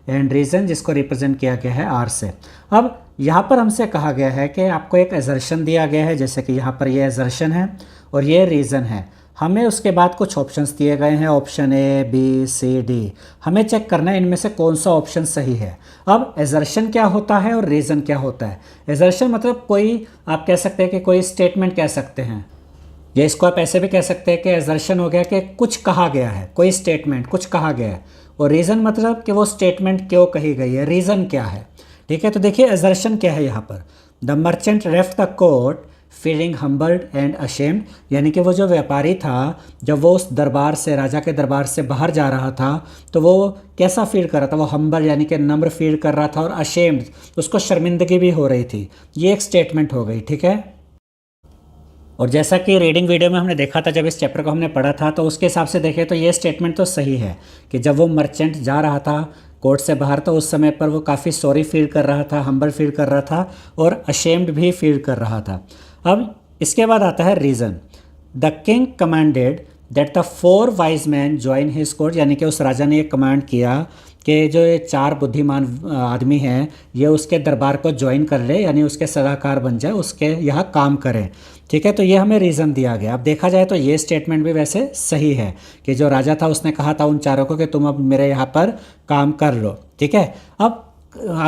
एंड रीज़न जिसको रिप्रेजेंट किया गया है आर से। अब यहाँ पर हमसे कहा गया है कि आपको एक एजर्शन दिया गया है, जैसे कि यहाँ पर ये एजर्शन है और ये रीज़न है, हमें उसके बाद कुछ ऑप्शंस दिए गए हैं, option A B C D, हमें चेक करना है इनमें से कौन सा ऑप्शन सही है। अब एजर्शन क्या होता है और रीज़न क्या होता है। एजर्शन मतलब कोई, आप कह सकते हैं कि कोई स्टेटमेंट कह सकते हैं, या इसको आप ऐसे भी कह सकते हैं कि एजर्शन हो गया कि कुछ कहा गया है, कोई स्टेटमेंट कुछ कहा गया है, और रीज़न मतलब कि वो स्टेटमेंट क्यों कही गई है, रीज़न क्या है। ठीक है, तो देखिए एजर्शन क्या है यहाँ पर, the merchant left the court feeling humbled and ashamed, यानी कि वो जो व्यापारी था जब वो उस दरबार से, राजा के दरबार से बाहर जा रहा था तो वो कैसा फील कर रहा था, वो हम्बल यानी कि नम्र फील कर रहा था, और अशेम्ड उसको शर्मिंदगी भी हो रही थी। ये एक स्टेटमेंट हो गई। ठीक है, और जैसा कि रीडिंग वीडियो में हमने देखा था, जब इस चैप्टर को हमने पढ़ा था, तो उसके हिसाब से देखें तो ये स्टेटमेंट तो सही है कि जब वो मर्चेंट जा रहा था कोर्ट से बाहर, तो उस समय पर वो काफ़ी सॉरी फील कर रहा था, हम्बल फील कर रहा था और अशेम्ड भी फील कर रहा था। अब इसके बाद आता है reason, the king commanded that the 4 wise man join his court, यानी कि उस राजा ने ये कमांड किया कि जो ये 4 बुद्धिमान आदमी हैं ये उसके दरबार को ज्वाइन कर ले, यानी उसके सलाहकार बन जाए, उसके यहाँ काम करें। ठीक है, तो ये हमें रीज़न दिया गया। अब देखा जाए तो ये स्टेटमेंट भी वैसे सही है कि जो राजा था उसने कहा था उन चारों को कि तुम अब मेरे यहाँ पर काम कर लो। ठीक है, अब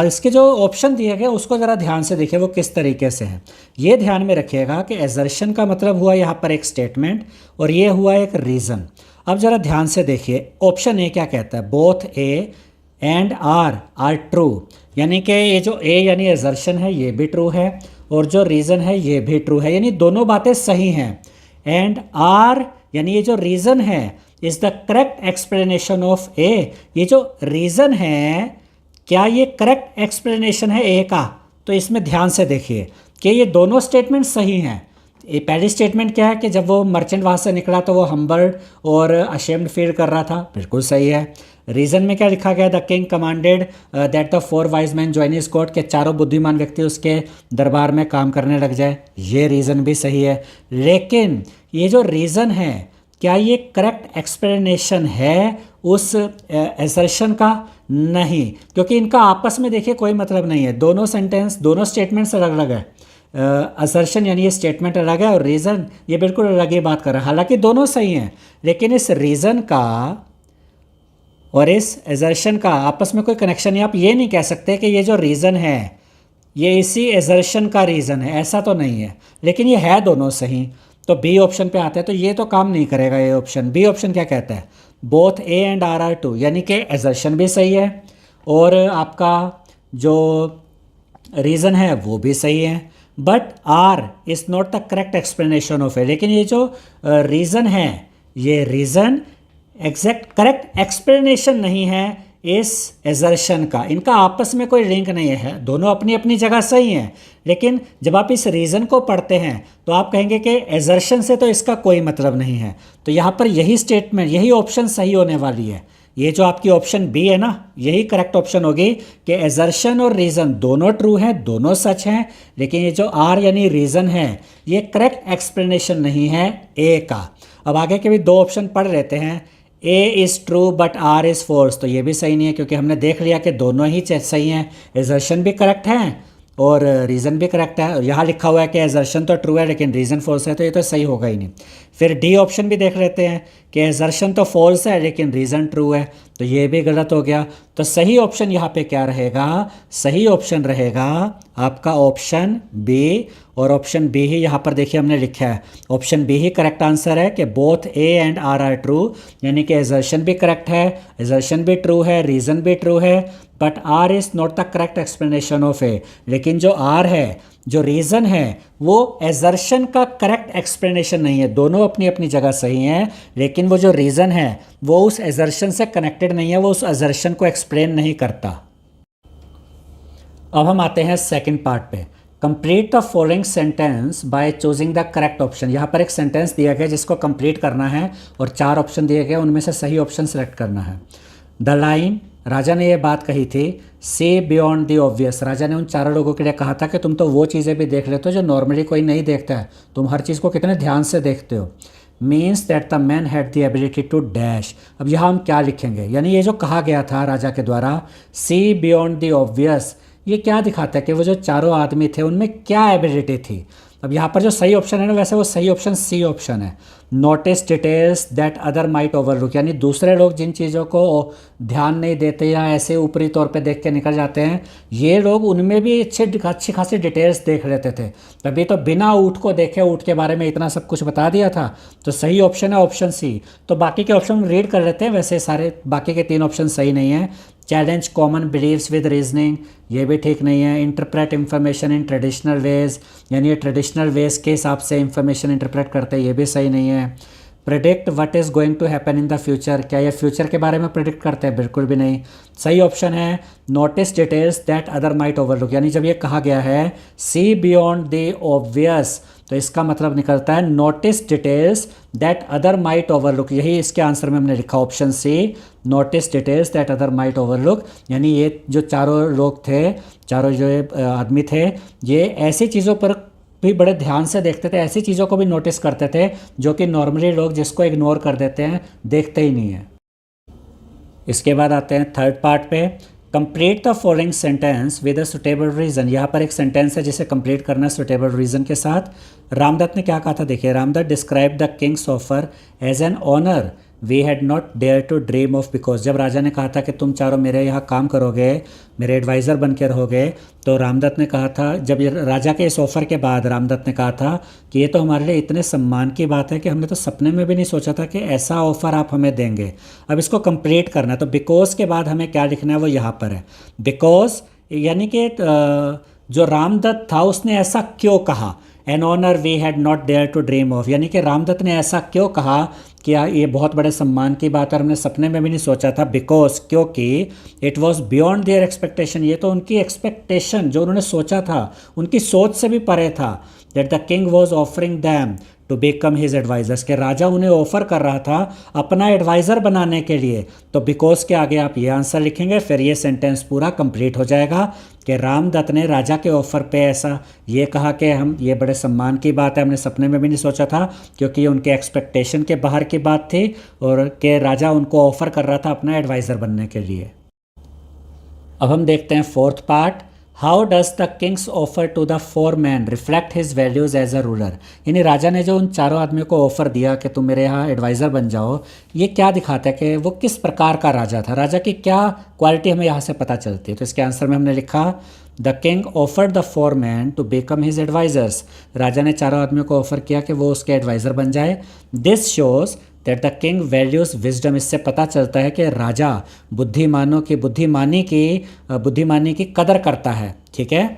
इसके जो ऑप्शन दिए गए उसको ज़रा ध्यान से देखिए वो किस तरीके से है। ये ध्यान में रखिएगा कि एजर्शन का मतलब हुआ यहाँ पर एक स्टेटमेंट और ये हुआ एक रीज़न। अब ज़रा ध्यान से देखिए ऑप्शन ए क्या कहता है, both A and R true, यानी कि ये जो ए यानी एजर्शन है ये भी ट्रू है और जो रीज़न है ये भी ट्रू है, यानी दोनों बातें सही हैं। एंड आर यानी ये जो रीज़न है is the correct explanation of A, ये जो रीज़न है क्या ये करेक्ट एक्सप्लेनेशन है ए का। तो इसमें ध्यान से देखिए कि ये दोनों स्टेटमेंट सही हैं। ये पहली स्टेटमेंट क्या है कि जब वो मर्चेंट वहाँ से निकला तो वो हम्बल्ड और अशेम्ड फील कर रहा था, बिल्कुल सही है। रीज़न में क्या लिखा गया, the king commanded that the 4 wise man join his court, के चारों बुद्धिमान व्यक्ति उसके दरबार में काम करने लग जाए, ये रीज़न भी सही है। लेकिन ये जो रीज़न है क्या ये करेक्ट एक्सप्लेनेशन है उस एसर्शन का? नहीं, क्योंकि इनका आपस में देखिए कोई मतलब नहीं है। दोनों स्टेटमेंट्स अलग अलग है। असर्शन यानी ये स्टेटमेंट अलग है और रीज़न ये बिल्कुल अलग ही बात कर रहा है। हालांकि दोनों सही हैं लेकिन इस रीज़न का और इस एजर्शन का आपस में कोई कनेक्शन नहीं। आप ये नहीं कह सकते कि ये जो रीज़न है ये इसी एजर्शन का रीज़न है, ऐसा तो नहीं है। लेकिन ये है दोनों सही। तो बी ऑप्शन पे आते हैं तो ये तो काम नहीं करेगा ये ऑप्शन। बी ऑप्शन क्या कहता है, both A and R are true, यानी कि एजर्शन भी सही है और आपका जो रीज़न है वो भी सही है। But R is not the correct explanation of A, लेकिन ये जो रीज़न है ये रीज़न एग्जैक्ट करेक्ट एक्सप्लेनेशन नहीं है इस एजर्शन का। इनका आपस में कोई लिंक नहीं है, दोनों अपनी अपनी जगह सही हैं। लेकिन जब आप इस रीज़न को पढ़ते हैं तो आप कहेंगे कि एजर्शन से तो इसका कोई मतलब नहीं है। तो यहाँ पर यही स्टेटमेंट, यही ऑप्शन सही होने वाली है। ये जो आपकी ऑप्शन बी है ना, यही करेक्ट ऑप्शन होगी कि एजर्शन और रीज़न दोनों ट्रू हैं, दोनों सच हैं। लेकिन ये जो आर यानी रीज़न है ये करेक्ट एक्सप्लेनेशन नहीं है ए का। अब आगे के भी दो ऑप्शन पढ़ लेते हैं। A is true but R is false, तो ये भी सही नहीं है क्योंकि हमने देख लिया कि दोनों ही सही हैं। एजर्शन भी करेक्ट है और रीज़न भी करेक्ट है। और यहाँ लिखा हुआ है कि एजर्शन तो ट्रू है लेकिन रीज़न फॉल्स है, तो ये तो सही होगा ही नहीं। फिर डी ऑप्शन भी देख लेते हैं कि एजर्शन तो फॉल्स है लेकिन रीज़न ट्रू है, तो ये भी गलत हो गया। तो सही ऑप्शन यहाँ पे क्या रहेगा, सही ऑप्शन रहेगा आपका ऑप्शन बी। और ऑप्शन बी ही यहाँ पर देखिए हमने लिखा है, ऑप्शन बी ही करेक्ट आंसर है कि both A and R are true, यानी कि एजर्शन भी करेक्ट है, एजर्शन भी ट्रू है, रीज़न भी ट्रू है। But R is not the correct explanation of A. लेकिन जो आर है, जो रीज़न है, वो एजर्शन का करेक्ट एक्सप्लेनेशन नहीं है। दोनों अपनी अपनी जगह सही हैं, लेकिन वो जो रीज़न है वो उस एजर्शन से कनेक्टेड नहीं है, वो उस एजर्शन को एक्सप्लेन नहीं करता। अब हम आते हैं सेकंड पार्ट पे। Complete the following sentence by choosing the correct option. यहाँ पर एक सेंटेंस दिया गया जिसको कंप्लीट करना है और 4 ऑप्शन दिए गए, उनमें से सही ऑप्शन सेलेक्ट करना है। द लाइन, राजा ने ये बात कही थी, सी बियॉन्ड द ऑब्वियस। राजा ने उन चारों लोगों के लिए कहा था कि तुम तो वो चीज़ें भी देख लेते हो जो नॉर्मली कोई नहीं देखता है, तुम हर चीज़ को कितने ध्यान से देखते हो। Means that the man had the ability to dash. अब यहाँ हम क्या लिखेंगे, यानी ये जो कहा गया था राजा के द्वारा, सी बियॉन्ड द ऑब्वियस, ये क्या दिखाता है कि वो जो चारों आदमी थे उनमें क्या एबिलिटी थी। अब यहाँ पर जो सही ऑप्शन है ना, वैसे वो सही ऑप्शन सी ऑप्शन है। Notice details that other might overlook, यानी दूसरे लोग जिन चीज़ों को ध्यान नहीं देते या ऐसे ऊपरी तौर पे देख के निकल जाते हैं, ये लोग उनमें भी अच्छी खासी डिटेल्स देख लेते थे। तभी तो बिना ऊँट को देखे ऊँट के बारे में इतना सब कुछ बता दिया था। तो सही ऑप्शन है ऑप्शन सी। तो बाकी के ऑप्शन रीड कर लेते हैं। वैसे सारे बाकी के 3 ऑप्शन सही नहीं हैं। Challenge common believes with reasoning, ये भी ठीक नहीं है। Interpret information in traditional ways, यानी ये ट्रेडिशनल वेज के हिसाब से इंफॉर्मेशन इंटरप्रेट करते हैं, ये भी सही नहीं है। Predict what is going to happen in the future, क्या ये फ्यूचर के बारे में प्रेडिक्ट करते हैं, बिल्कुल भी नहीं। सही ऑप्शन है notice details that other might overlook, यानी जब ये कहा गया है सी बियॉन्ड द ऑब्वियस, तो इसका मतलब निकलता है notice details that other might overlook. यही इसके आंसर में हमने लिखा option C, notice details that other might overlook. यानी ये जो चारों लोग थे, चारों जो आदमी थे, ये ऐसी चीज़ों पर भी बड़े ध्यान से देखते थे, ऐसी चीज़ों को भी नोटिस करते थे जो कि नॉर्मली लोग जिसको इग्नोर कर देते हैं, देखते ही नहीं है। इसके बाद आते हैं थर्ड पार्ट पे। Complete the following sentence with a suitable reason. यहाँ पर एक सेंटेंस है जिसे कंप्लीट करना है सुटेबल रीज़न के साथ। रामदत्त ने क्या कहा था, देखिए। Ramdatt describe the king's offer as an honour we had not dare to dream of, because जब राजा ने कहा था कि तुम चारों मेरे यहाँ काम करोगे, मेरे एडवाइज़र बन के रहोगे, तो रामदत्त ने कहा था, जब ये राजा के इस ऑफ़र के बाद रामदत्त ने कहा था कि ये तो हमारे लिए इतने सम्मान की बात है कि हमने तो सपने में भी नहीं सोचा था कि ऐसा ऑफ़र आप हमें देंगे। अब इसको कंप्लीट करना है, तो बिकॉज के बाद हमें क्या लिखना है, वो यहाँ पर है। बिकॉज यानी कि जो रामदत्त था उसने ऐसा क्यों कहा, an honour we had not dare to dream of, यानी कि रामदत्त ने ऐसा क्यों कहा कि ये बहुत बड़े सम्मान की बात है, हमने सपने में भी नहीं सोचा था। बिकॉज, क्योंकि it was beyond their expectation, ये तो उनकी एक्सपेक्टेशन, जो उन्होंने सोचा था, उनकी सोच से भी परे था। That the king was offering them to become his advisers, के राजा उन्हें ऑफर कर रहा था अपना एडवाइज़र बनाने के लिए। तो बिकॉज के आगे आप ये आंसर लिखेंगे, फिर ये सेंटेंस पूरा कंप्लीट हो जाएगा कि रामदत्त ने राजा के ऑफ़र पे ऐसा ये कहा कि हम, ये बड़े सम्मान की बात है, हमने सपने में भी नहीं सोचा था, क्योंकि ये उनके एक्सपेक्टेशन के बाहर की बात थी, और कि राजा उनको ऑफ़र कर रहा था अपना एडवाइज़र बनने के लिए। अब हम देखते हैं fourth part. How does the king's offer to the 4 man reflect his values as a ruler, यानी राजा ने जो उन चारों आदमियों को ऑफर दिया कि तुम मेरे यहाँ एडवाइज़र बन जाओ, ये क्या दिखाता है कि वो किस प्रकार का राजा था, राजा की क्या क्वालिटी हमें यहाँ से पता चलती है। तो इसके आंसर में हमने लिखा the king offered the 4 man to become his advisers, राजा ने चारों आदमियों को ऑफर किया कि वो उसके एडवाइज़र बन जाए। This shows that the king values wisdom, इससे पता चलता है कि राजा बुद्धिमानी की कदर करता है, ठीक है।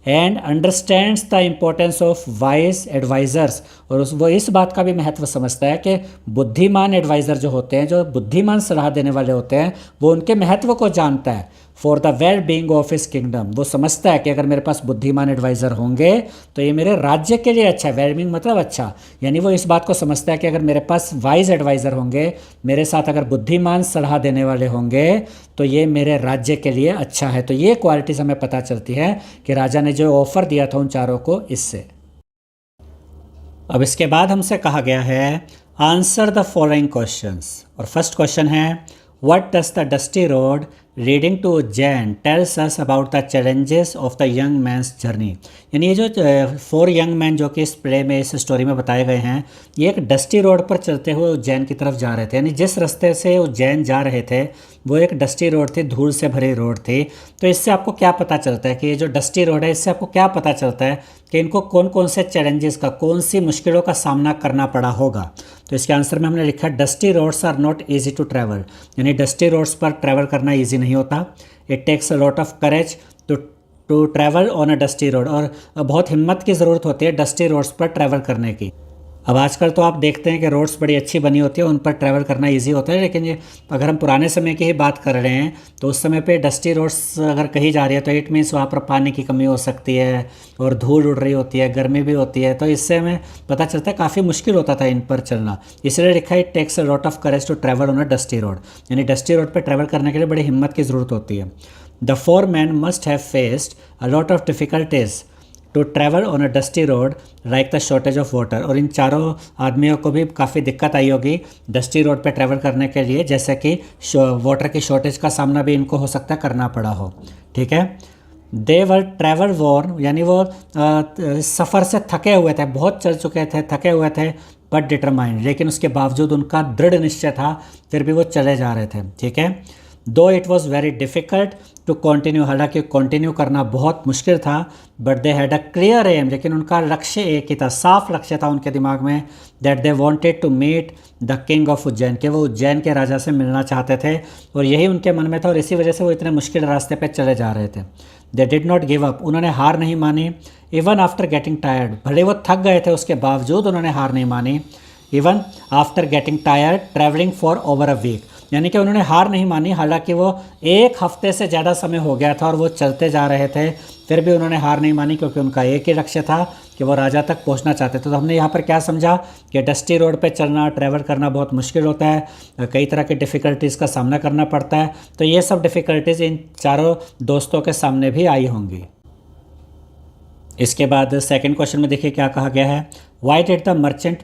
And understands the importance of wise advisers, और वो इस बात का भी महत्व समझता है कि बुद्धिमान एडवाइज़र जो होते हैं, जो बुद्धिमान सलाह देने वाले होते हैं, वो उनके महत्व को जानता है। For the well being of his kingdom, वो समझता है कि अगर मेरे पास बुद्धिमान एडवाइज़र होंगे तो ये मेरे राज्य के लिए अच्छा है। वेल बींग मतलब अच्छा, यानी वो इस बात को समझता है कि अगर मेरे पास वाइज एडवाइज़र होंगे, मेरे साथ अगर बुद्धिमान सलाह देने वाले होंगे, तो ये मेरे राज्य के लिए अच्छा है। तो ये क्वालिटीज़ हमें पता चलती है कि राजा ने जो ऑफ़र दिया था उन चारों को, इससे। अब इसके बाद हमसे कहा गया है आंसर द फॉलोइंग क्वेश्चंस, और फर्स्ट क्वेश्चन है what does the dusty road reading to Ujjain tells us about the challenges of the young men's journey, यानी ये जो 4 यंग मैन जो कि इस प्ले में, इस स्टोरी में बताए गए हैं, ये एक डस्टी रोड पर चलते हुए उज्जैन की तरफ जा रहे थे। यानी जिस रास्ते से उज्जैन जा रहे थे वो एक डस्टी रोड थी, धूल से भरी रोड थी। तो इससे आपको क्या पता चलता है कि ये जो डस्टी रोड है, इससे आपको क्या पता चलता है कि इनको कौन कौन से चैलेंजेस का, कौन सी मुश्किलों का सामना करना पड़ा होगा। तो इसके आंसर में हमने लिखा dusty roads are not easy to travel, यानी डस्टी रोड्स पर ट्रैवल करना ईजी नहीं होता। It takes a lot of courage to travel on a dusty road, और बहुत हिम्मत की ज़रूरत होती है डस्टी रोड्स पर ट्रैवल करने की। अब आजकल तो आप देखते हैं कि रोड्स बड़ी अच्छी बनी होती है, उन पर ट्रैवल करना इजी होता है, लेकिन ये अगर हम पुराने समय की ही बात कर रहे हैं तो उस समय पे डस्टी रोड्स अगर कहीं जा रही है तो इट मीन्स वहाँ पर पानी की कमी हो सकती है और धूल उड़ रही होती है, गर्मी भी होती है, तो इससे हमें पता चलता है काफ़ी मुश्किल होता था इन पर चलना। इसलिए लिखा है it takes a lot of courage to travel on a dusty road, यानी डस्टी रोड पर ट्रैवल करने के लिए बड़ी हिम्मत की ज़रूरत होती है। The 4 men must have faced a lot of difficulties to travel on a dusty road like the shortage of water, और इन चारों आदमियों को भी काफ़ी दिक्कत आई होगी डस्टी रोड पे ट्रैवल करने के लिए, जैसे कि वाटर की शॉर्टेज का सामना भी इनको हो सकता है करना पड़ा हो। ठीक है, दे वर ट्रैवल वॉर, यानी वो सफ़र से थके हुए थे, बहुत चल चुके थे, थके हुए थे, बट डिटरमाइंड, लेकिन उसके बावजूद उनका दृढ़ निश्चय था, फिर भी वो चले जा रहे थे। ठीक है, though it was very difficult to continue, हालांकि कंटिन्यू करना बहुत मुश्किल था, but they had a clear aim, लेकिन उनका लक्ष्य एक ही था, साफ लक्ष्य था उनके दिमाग में, that they wanted to meet the king of Ujjain, कि वो उज्जैन के राजा से मिलना चाहते थे, और यही उनके मन में था, और इसी वजह से वो इतने मुश्किल रास्ते पे चले जा रहे थे। They did not give up, उन्होंने हार नहीं मानी, इवन आफ्टर गेटिंग टायर्ड, भले वो थक गए थे उसके बावजूद उन्होंने हार नहीं मानी, even after getting tired travelling for over a week, यानी कि उन्होंने हार नहीं मानी, हालांकि वो एक हफ्ते से ज़्यादा समय हो गया था और वो चलते जा रहे थे, फिर भी उन्होंने हार नहीं मानी, क्योंकि उनका एक ही लक्ष्य था कि वो राजा तक पहुंचना चाहते थे। तो हमने यहाँ पर क्या समझा कि डस्टी रोड पे चलना, ट्रैवल करना बहुत मुश्किल होता है, कई तरह की डिफ़िकल्टीज़ का सामना करना पड़ता है, तो ये सब डिफ़िकल्टीज़ इन चारों दोस्तों के सामने भी आई होंगी। इसके बाद सेकंड क्वेश्चन में देखिए क्या कहा गया है, why did the merchant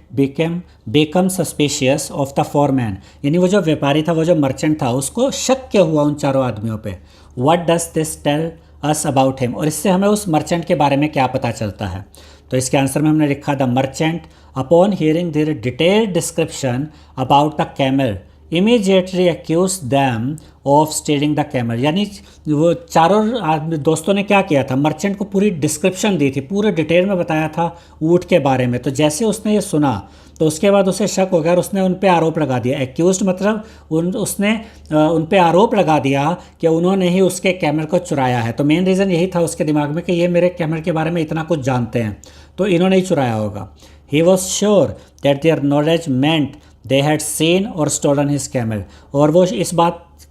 become suspicious of the 4 men, यानी वो जो व्यापारी था, वो जो मर्चेंट था, उसको शक क्यों हुआ उन चारों आदमियों पे। What does this tell us about him, और इससे हमें उस मर्चेंट के बारे में क्या पता चलता है। तो इसके आंसर में हमने लिखा the merchant upon hearing their detailed description about the camel immediately accuse them of stealing the camel, यानी वो चारों आदमी दोस्तों ने क्या किया था, मर्चेंट को पूरी डिस्क्रिप्शन दी थी, पूरे डिटेल में बताया था ऊँट के बारे में, तो जैसे उसने ये सुना तो उसके बाद उसे शक हो गया और उसने उन पे आरोप लगा दिया। एक्यूज्ड मतलब उसने उन पे आरोप लगा दिया कि उन्होंने ही उसके कैमल को चुराया है। तो मेन रीज़न यही था उसके दिमाग में कि ये मेरे कैमल के बारे में इतना कुछ जानते हैं, तो इन्होंने ही चुराया होगा। He was sure that their knowledge meant they had seen और स्टोलन हिज कैमल, और वो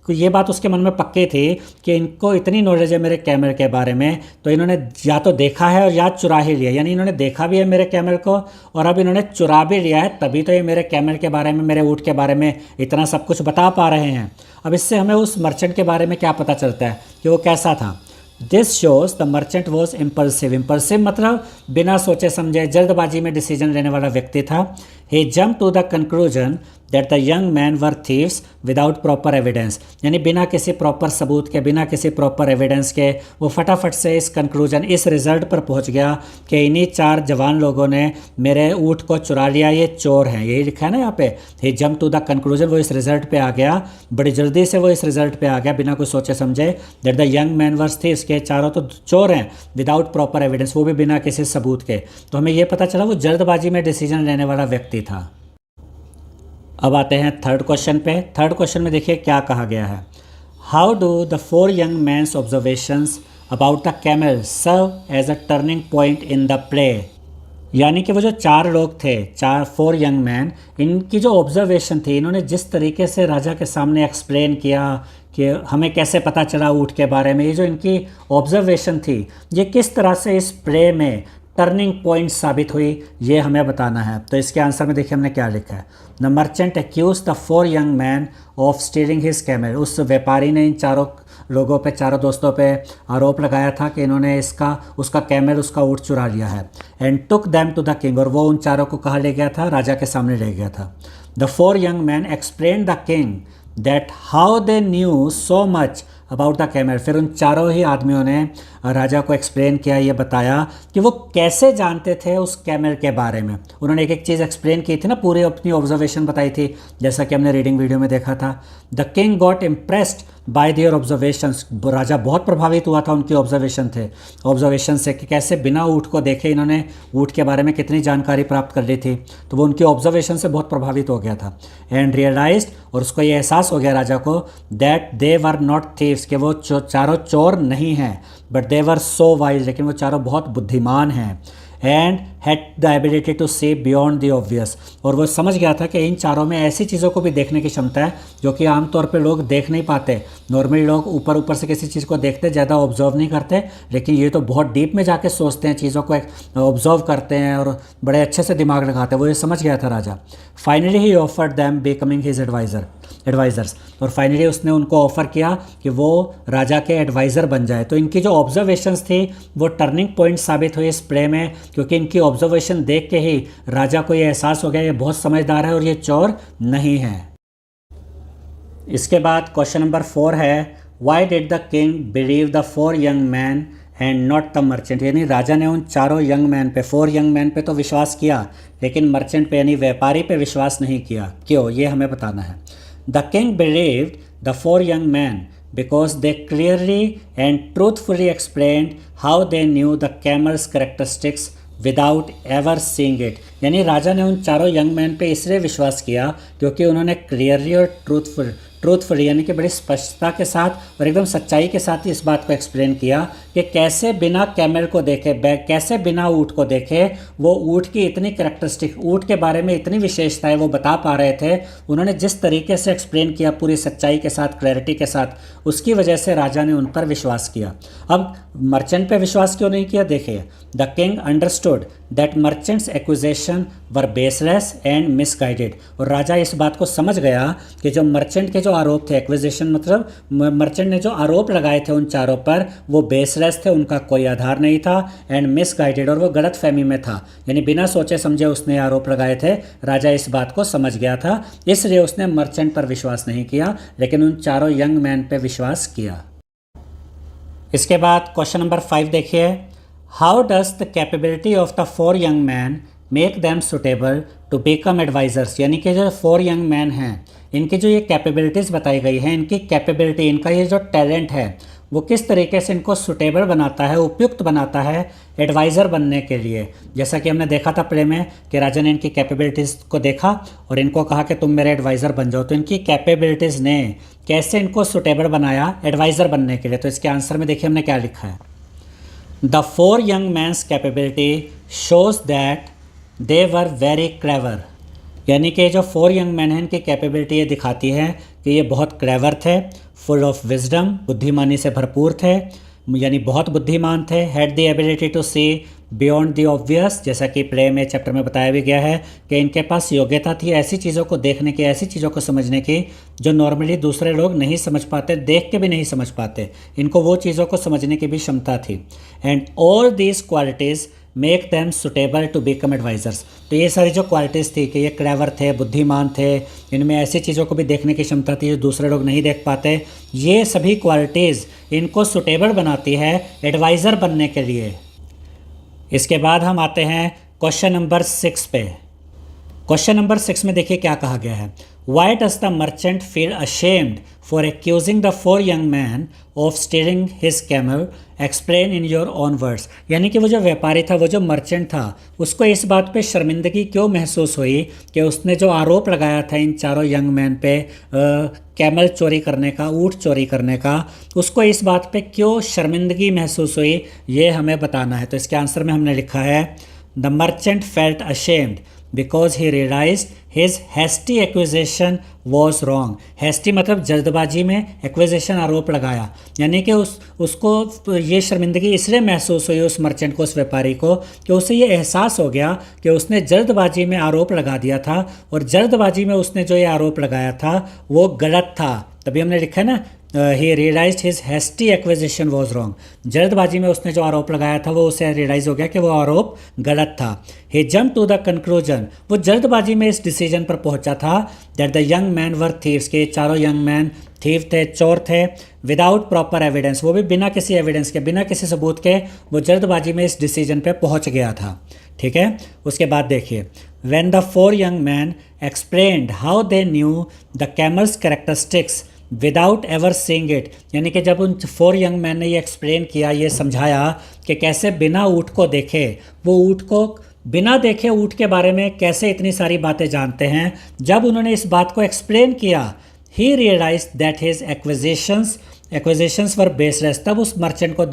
ये बात उसके मन में पक्की थी कि इनको इतनी नॉलेज है मेरे कैमल के बारे में, तो इन्होंने या तो देखा है और या चुरा ही लिया, यानी इन्होंने देखा भी है मेरे कैमल को और अब इन्होंने चुरा भी लिया है, तभी तो ये मेरे कैमल के बारे में, मेरे ऊँट के बारे में इतना सब कुछ बता पा रहे हैं। अब इससे हमें उस मर्चेंट के बारे में क्या पता चलता है कि वो कैसा था। This shows the merchant was impulsive, impulsive मतलब बिना सोचे समझे जल्दबाजी में डिसीजन लेने वाला व्यक्ति था। He jump to the conclusion that the young man were thieves without proper evidence, यानी बिना किसी प्रॉपर सबूत के, बिना किसी प्रॉपर एविडेंस के वो फटाफट से इस कंक्लूजन, इस रिजल्ट पर पहुंच गया कि इन्हीं 4 जवान लोगों ने मेरे ऊँट को चुरा लिया, ये चोर हैं, यही लिखा है ना यहाँ पे। ही जम्प टू द कंक्लूजन, वो इस रिजल्ट पे आ गया, बड़ी जल्दी से वो इस रिजल्ट पे आ गया बिना कुछ सोचे समझे, that the young man were thieves, के चारों तो चोर हैं, विदाउट प्रॉपर एविडेंस, वो भी बिना किसी सबूत के। तो हमें ये पता चला वो जल्दबाजी में डिसीजन लेने वाला व्यक्ति था। अब आते हैं थर्ड क्वेश्चन पे। थर्ड क्वेश्चन में देखिए क्या कहा गया है, how do the 4 young men's observations about the camel serve as a turning point in the play, यानी कि वो जो 4 लोग थे, 4 young men, इनकी जो ऑब्जर्वेशन थी, इन्होंने जिस तरीके से राजा के सामने एक्सप्लेन किया कि हमें कैसे पता चला ऊँट के बारे में, ये जो इनकी ऑब्जर्वेशन थी, ये किस तरह से इस प्ले में टर्निंग पॉइंट साबित हुई, ये हमें बताना है। तो इसके आंसर में देखिए हमने क्या लिखा है, the merchant accuse the 4 young men of stealing his camel, उस व्यापारी ने इन चारों लोगों पे, चारों दोस्तों पे आरोप लगाया था कि इन्होंने उसका कैमल, उसका ऊँट चुरा लिया है। And took them to the king, और वो उन चारों को कहाँ ले गया था, राजा के सामने ले गया था। The 4 young men explain the king that how they knew so much about the camel, फिर उन चारों ही आदमियों ने राजा को एक्सप्लेन किया, ये बताया कि वो कैसे जानते थे उस कैमल के बारे में। उन्होंने एक एक चीज़ एक्सप्लेन की थी ना, पूरी अपनी ऑब्जर्वेशन बताई थी, जैसा कि हमने रीडिंग वीडियो में देखा था। The king got impressed by their observations, राजा बहुत प्रभावित हुआ था उनके ऑब्जर्वेशन से कि कैसे बिना ऊँट को देखे इन्होंने ऊँट के बारे में कितनी जानकारी प्राप्त कर ली थी। तो वो उनके ऑब्जर्वेशन से बहुत प्रभावित हो गया था। एंड रियलाइज्ड, और उसको ये एहसास हो गया राजा को, that they were not thieves, कि वो चारों चोर नहीं हैं, but they were so wise, लेकिन वो चारों बहुत बुद्धिमान हैं। And had the ability to see beyond the obvious, और वो समझ गया था कि इन चारों में ऐसी चीज़ों को भी देखने की क्षमता है जो कि आमतौर पे लोग देख नहीं पाते। नॉर्मली लोग ऊपर ऊपर से किसी चीज़ को देखते, ज़्यादा ऑब्जर्व नहीं करते, लेकिन ये तो बहुत डीप में जाके सोचते हैं, चीज़ों को ऑब्जर्व करते हैं और बड़े अच्छे से दिमाग लगाते हैं। वो ये समझ गया था राजा। Finally he offered them becoming his advisers, और फाइनली उसने उनको ऑफ़र किया कि वो राजा के एडवाइज़र बन जाए। तो इनकी जो ऑब्जर्वेशंस थी वो टर्निंग पॉइंट साबित हुई इस प्ले में, क्योंकि इनकी ऑब्जर्वेशन देख के ही राजा को ये एहसास हो गया ये बहुत समझदार है और ये चोर नहीं है। इसके बाद क्वेश्चन नंबर 4 है, why did the king believe the 4 young man and not the merchant, यानी राजा ने उन चारों यंग मैन पे, 4 यंग मैन पे तो विश्वास किया, लेकिन मर्चेंट पे यानी व्यापारी पे विश्वास नहीं किया। क्यों, ये हमें बताना है। The king believed the 4 young men because they clearly and truthfully explained how they knew the camel's characteristics without ever seeing it, यानी राजा ने उन चारों यंग मैन पे इसलिए विश्वास किया क्योंकि उन्होंने क्लियरली और ट्रूथफुली यानी कि बड़ी स्पष्टता के साथ और एकदम सच्चाई के साथ इस बात को एक्सप्लेन किया कि कैसे बिना कैमल को देखे, कैसे बिना ऊँट को देखे वो ऊँट की इतनी कैरेक्टरिस्टिक, ऊँट के बारे में इतनी विशेषताएं वो बता पा रहे थे। उन्होंने जिस तरीके से एक्सप्लेन किया पूरी सच्चाई के साथ, क्लैरिटी के साथ, उसकी वजह से राजा ने उन पर विश्वास किया। अब मर्चेंट पे विश्वास क्यों नहीं किया, देखिए। The king understood that merchants acquisition were baseless and misguided, और राजा इस बात को समझ गया कि जो मर्चेंट के जो आरोप थे, एक्विजिशन मतलब मर्चेंट ने जो आरोप लगाए थे उन चारों पर, वो बेसलेस थे, उनका कोई आधार नहीं था, एंड मिसगाइडेड, और वो गलत फहमी में था, यानी बिना सोचे समझे उसने आरोप लगाए थे। राजा इस बात को समझ गया था, इसलिए उसने मर्चेंट पर विश्वास नहीं किया, लेकिन उन चारों यंग मैन पर विश्वास किया। इसके बाद क्वेश्चन नंबर 5 देखिए, how does the capability of the 4 young man make them suitable to become advisers, यानी कि जो 4 यंग मैन हैं इनकी जो ये कैपेबिलिटीज़ बताई गई हैं, इनकी कैपेबिलिटी, इनका ये जो टैलेंट है वो किस तरीके से इनको सुटेबल बनाता है, उपयुक्त बनाता है एडवाइज़र बनने के लिए। जैसा कि हमने देखा था प्ले में कि राजा ने इनकी कैपेबिलिटीज़ को देखा और इनको कहा कि तुम मेरे एडवाइज़र बन जाओ, तो इनकी कैपेबिलिटीज़ ने कैसे इनको सुटेबल बनाया एडवाइज़र बनने के लिए। तो इसके आंसर में देखिए हमने क्या लिखा है, the 4 young man's capability shows that they were very clever, यानी कि जो 4 यंग मैन हैं इनकी कैपेबिलिटी ये दिखाती है कि ये बहुत क्लेवर थे, फुल ऑफ विजडम, बुद्धिमानी से भरपूर थे, यानी बहुत बुद्धिमान थे। Had the ability to see beyond the obvious, जैसा कि प्ले में चैप्टर में बताया भी गया है कि इनके पास योग्यता थी ऐसी चीज़ों को देखने की, ऐसी चीज़ों को समझने की जो नॉर्मली दूसरे लोग नहीं समझ पाते, देख के भी नहीं समझ पाते, इनको वो चीज़ों को समझने की भी क्षमता थी। And all these qualities make them suitable to become advisers, तो ये सारी जो क्वालिटीज़ थी कि ये क्लेवर थे, बुद्धिमान थे, इनमें ऐसी चीज़ों को भी देखने की क्षमता थी जो दूसरे लोग नहीं देख पाते, ये सभी क्वालिटीज़ इनको सुटेबल बनाती है एडवाइज़र बनने के लिए। इसके बाद हम आते हैं क्वेश्चन नंबर 6 पे। क्वेश्चन नंबर 6 में देखिए क्या कहा गया है, why does the merchant feel ashamed for accusing the 4 young man of stealing his camel, explain in your own words, यानी कि वो जो व्यापारी था, वो जो मर्चेंट था, उसको इस बात पे शर्मिंदगी क्यों महसूस हुई कि उसने जो आरोप लगाया था इन चारों यंग मैन पे कैमल चोरी करने का, ऊँट चोरी करने का, उसको इस बात पे क्यों शर्मिंदगी महसूस हुई, ये हमें बताना है। तो इसके आंसर में हमने लिखा है, the merchant felt ashamed because he realised his hasty acquisition was wrong. Hasty मतलब जल्दबाजी में, एक्विजिशन आरोप लगाया, यानी कि उसको ये शर्मिंदगी इसलिए महसूस हुई उस मर्चेंट को, उस व्यापारी को, कि उसे ये एहसास हो गया कि उसने जल्दबाजी में आरोप लगा दिया था और जल्दबाजी में उसने जो ये आरोप लगाया था वो गलत था। तभी हमने लिखा है ना, he realised his hasty acquisition was wrong, जल्दबाजी में उसने जो आरोप लगाया था वो उसे रियलाइज़ हो गया कि वो आरोप गलत था। He jump to the conclusion, वो जल्दबाजी में इस डिसीजन पर पहुंचा था that the young man were thieves, के चारों यंग मैन थीव थे, चोर थे, विदाउट प्रॉपर एविडेंस, वो भी बिना किसी एविडेंस के, बिना किसी सबूत के वो जल्दबाजी में इस डिसीजन पे पहुंच गया था। ठीक है, उसके बाद देखिए, when the 4 young men explained how they knew the camel's characteristics without ever seeing it, यानी कि जब उन 4 यंग मैन ने ये एक्सप्लेन किया, ये समझाया कि कैसे बिना ऊँट को देखे, वो ऊँट को बिना देखे ऊँट के बारे में कैसे इतनी सारी बातें जानते हैं, जब उन्होंने इस बात को एक्सप्लेन किया, he realise that his acquisitions were baseless, तब उस मर्चेंट को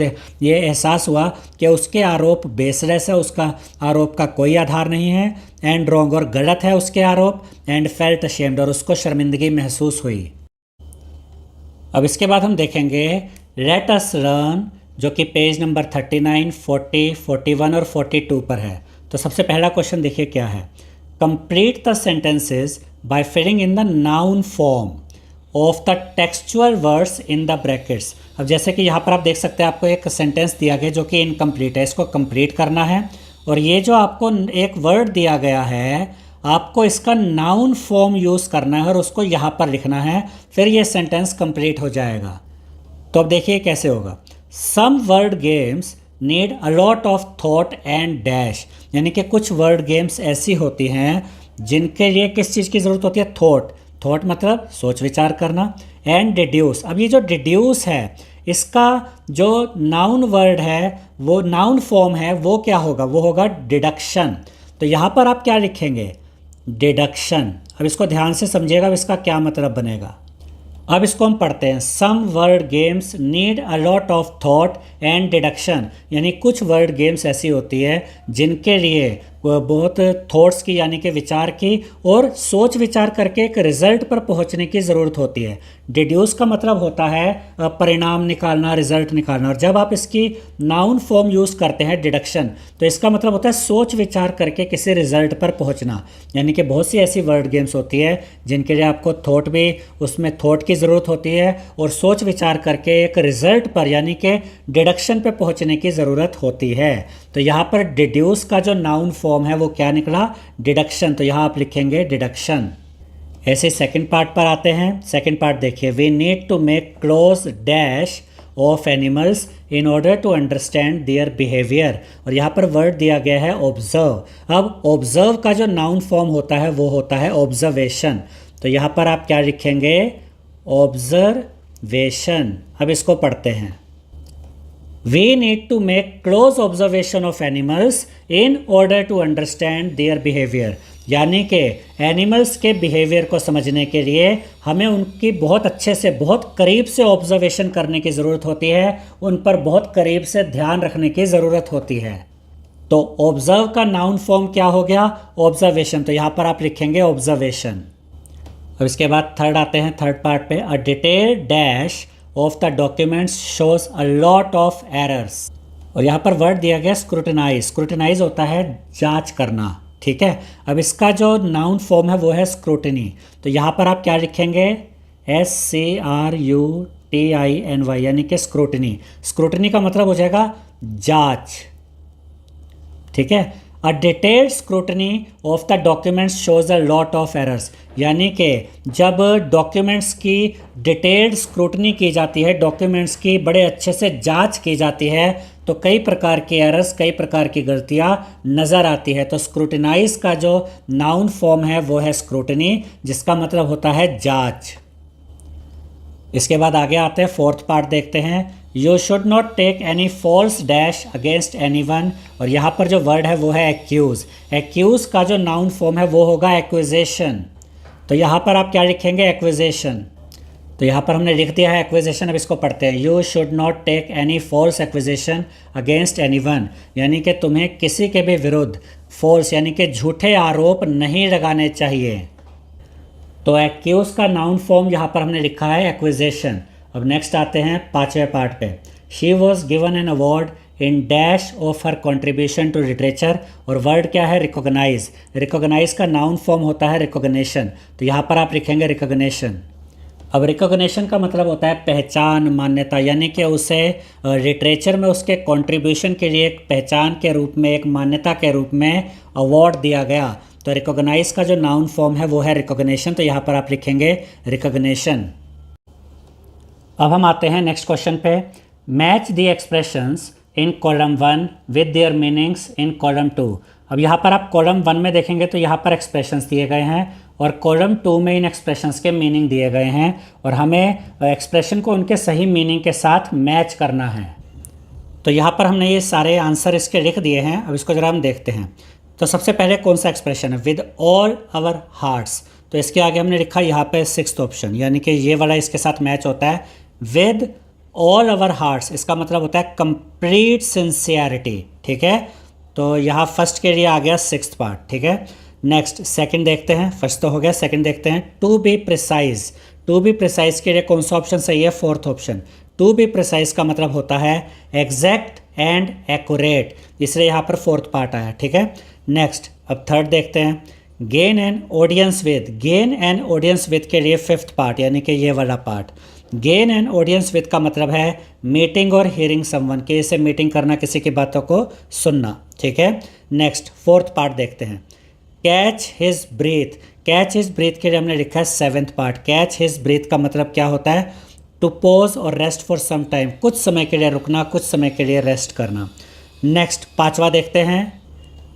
ये एहसास हुआ कि उसके आरोप बेसलेस है, उसका आरोप का कोई आधार नहीं है, एंड रॉन्ग और गलत है उसके आरोप, एंड फेल्ट अशेम्ड और उसको शर्मिंदगी महसूस हुई। अब इसके बाद हम देखेंगे लेट अस लर्न, जो कि पेज नंबर 39, 40, 41 और 42 पर है। तो सबसे पहला क्वेश्चन देखिए क्या है, complete the sentences by filling in the noun form of the textual words in the brackets. अब जैसे कि यहाँ पर आप देख सकते हैं, आपको एक सेंटेंस दिया गया जो कि इनकम्प्लीट है, इसको कंप्लीट करना है, और ये जो आपको एक वर्ड दिया गया है, आपको इसका नाउन फॉर्म यूज़ करना है और उसको यहाँ पर लिखना है, फिर ये सेंटेंस कंप्लीट हो जाएगा। तो अब देखिए कैसे होगा, some word games need a lot of thought and dash, यानी कि कुछ वर्ड गेम्स ऐसी होती हैं जिनके लिए किस चीज़ की ज़रूरत होती है, थॉट मतलब सोच विचार करना, एंड डिड्यूस। अब ये जो डिड्यूस है, इसका जो नाउन वर्ड है, वो नाउन फॉर्म है, वो क्या होगा, वो होगा डिडक्शन। तो यहाँ पर आप क्या लिखेंगे, डिडक्शन। अब इसको ध्यान से समझिएगा, अब इसका क्या मतलब बनेगा। अब इसको हम पढ़ते हैं, some word games need a lot of thought and deduction, यानी कुछ वर्ड गेम्स ऐसी होती है जिनके लिए बहुत थॉट्स की, यानी कि विचार की और सोच विचार करके एक रिजल्ट पर पहुंचने की ज़रूरत होती है। डिड्यूस का मतलब होता है परिणाम निकालना, रिजल्ट निकालना, और जब आप इसकी नाउन फॉर्म यूज़ करते हैं डिडक्शन, तो इसका मतलब होता है सोच विचार करके किसी रिजल्ट पर पहुंचना। यानी कि बहुत सी ऐसी वर्ड गेम्स होती है जिनके लिए आपको थॉट भी, उसमें थॉट की ज़रूरत होती है और सोच विचार करके एक रिजल्ट पर, यानी कि डिडक्शन पर पहुँचने की ज़रूरत होती है। तो यहाँ पर डिड्यूस का जो नाउन फॉर्म है वो क्या निकला, डिडक्शन। तो यहाँ आप लिखेंगे डिडक्शन। ऐसे सेकंड पार्ट पर आते हैं। सेकंड पार्ट देखिए, we need to make close dash of animals in order to understand their behaviour, और यहाँ पर वर्ड दिया गया है ऑब्जर्व। अब ऑब्जर्व का जो नाउन फॉर्म होता है वो होता है ऑब्जर्वेशन। तो यहाँ पर आप क्या लिखेंगे, ऑब्जर्वेशन। अब इसको पढ़ते हैं, We need to make close observation of animals in order to understand their behavior, यानी कि एनिमल्स के बिहेवियर को समझने के लिए हमें उनकी बहुत अच्छे से, बहुत करीब से ऑब्जर्वेशन करने की ज़रूरत होती है, उन पर बहुत करीब से ध्यान रखने की ज़रूरत होती है। तो ऑब्जर्व का नाउन फॉर्म क्या हो गया, ऑब्जर्वेशन। तो यहाँ पर आप लिखेंगे ऑब्जर्वेशन। अब इसके बाद थर्ड आते हैं, थर्ड पार्ट पे, a detailed dash of the documents shows a lot of errors, और यहाँ पर वर्ड दिया गया स्क्रूटनाइज। स्क्रूटनाइज होता है जांच करना, ठीक है। अब इसका जो नाउन फॉर्म है वो है स्क्रूटनी। तो यहाँ पर आप क्या लिखेंगे, SCRUTINY, यानी कि स्क्रूटनी। स्क्रूटनी का मतलब हो जाएगा जांच, ठीक है। A detailed scrutiny of the documents shows a lot of errors, यानी कि जब डॉक्यूमेंट्स की डिटेल्ड स्क्रूटनी की जाती है, डॉक्यूमेंट्स की बड़े अच्छे से जांच की जाती है, तो कई प्रकार के एरर्स, कई प्रकार की गलतियां नज़र आती है। तो स्क्रूटनाइज का जो नाउन फॉर्म है वो है स्क्रूटनी, जिसका मतलब होता है जांच। इसके बाद आगे आते हैं, फोर्थ पार्ट देखते हैं, you should not take any false dash against anyone, और यहाँ पर जो वर्ड है वो है एक्यूज। एक्यूज का जो नाउन फॉर्म है वो होगा एक्विजिशन। तो यहाँ पर आप क्या लिखेंगे, एक्विजिशन। तो यहाँ पर हमने लिख दिया है एक्विजिशन। अब इसको पढ़ते हैं, you should not take any false acquisition against anyone, यानी कि तुम्हें किसी के भी विरुद्ध फॉल्स, यानी कि झूठे आरोप नहीं लगाने चाहिए। तो एक्यूज का नाउन फॉर्म यहाँ पर हमने लिखा है एक्विजिशन। अब नेक्स्ट आते हैं पांचवें पार्ट पे, she was given an award in dash of her contribution to literature, और वर्ड क्या है, रिकॉग्नाइज। रिकॉग्नाइज का नाउन फॉर्म होता है रिकॉग्निशन। तो यहाँ पर आप लिखेंगे रिकॉग्निशन। अब रिकॉग्निशन का मतलब होता है पहचान, मान्यता, यानी कि उसे लिटरेचर में उसके कंट्रीब्यूशन के लिए एक पहचान के रूप में, एक मान्यता के रूप में अवार्ड दिया गया। तो रिकॉग्नाइज का जो नाउन फॉर्म है वो है रिकॉग्निशन। तो यहाँ पर आप लिखेंगे रिकॉग्निशन। अब हम आते हैं नेक्स्ट क्वेश्चन पे, match the expressions in column 1 with their meanings in column 2। अब यहाँ पर आप कॉलम 1 में देखेंगे तो यहाँ पर एक्सप्रेशंस दिए गए हैं, और कॉलम 2 में इन एक्सप्रेशंस के मीनिंग दिए गए हैं और हमें एक्सप्रेशन को उनके सही मीनिंग के साथ मैच करना है। तो यहाँ पर हमने ये सारे आंसर इसके लिख दिए हैं। अब इसको ज़रा हम देखते हैं। तो सबसे पहले कौन सा एक्सप्रेशन है, विद ऑल आवर हार्ट्स। तो इसके आगे हमने लिखा यहाँ पे 6th ऑप्शन, यानी कि ये वाला इसके साथ मैच होता है। विद ऑल आवर हार्ट्स इसका मतलब होता है कंप्लीट सिंसियरिटी, ठीक है। तो यहाँ फर्स्ट के लिए आ गया 6th पार्ट, ठीक है। नेक्स्ट सेकंड देखते हैं, फर्स्ट तो हो गया, सेकंड देखते हैं। To be precise, to be precise के लिए कौन सा ऑप्शन सही है, 4th option. To be precise का मतलब होता है एग्जैक्ट एंड एक्यूरेट, इसलिए यहाँ पर 4th पार्ट आया, ठीक है। नेक्स्ट अब थर्ड देखते हैं, gain an audience with, gain an audience with के लिए 5th पार्ट, यानी कि ये वाला part. Gain an audience with का मतलब है मीटिंग और हियरिंग समवन, के इसे मीटिंग करना, किसी की बातों को सुनना, ठीक है। नेक्स्ट 4th पार्ट देखते हैं, catch his breath. Catch his breath के लिए हमने लिखा है 7th part. Catch his breathe का मतलब क्या होता है, टू पोज और रेस्ट फॉर सम टाइम, कुछ समय के लिए रुकना, कुछ समय के लिए रेस्ट करना। नेक्स्ट 5वां देखते हैं,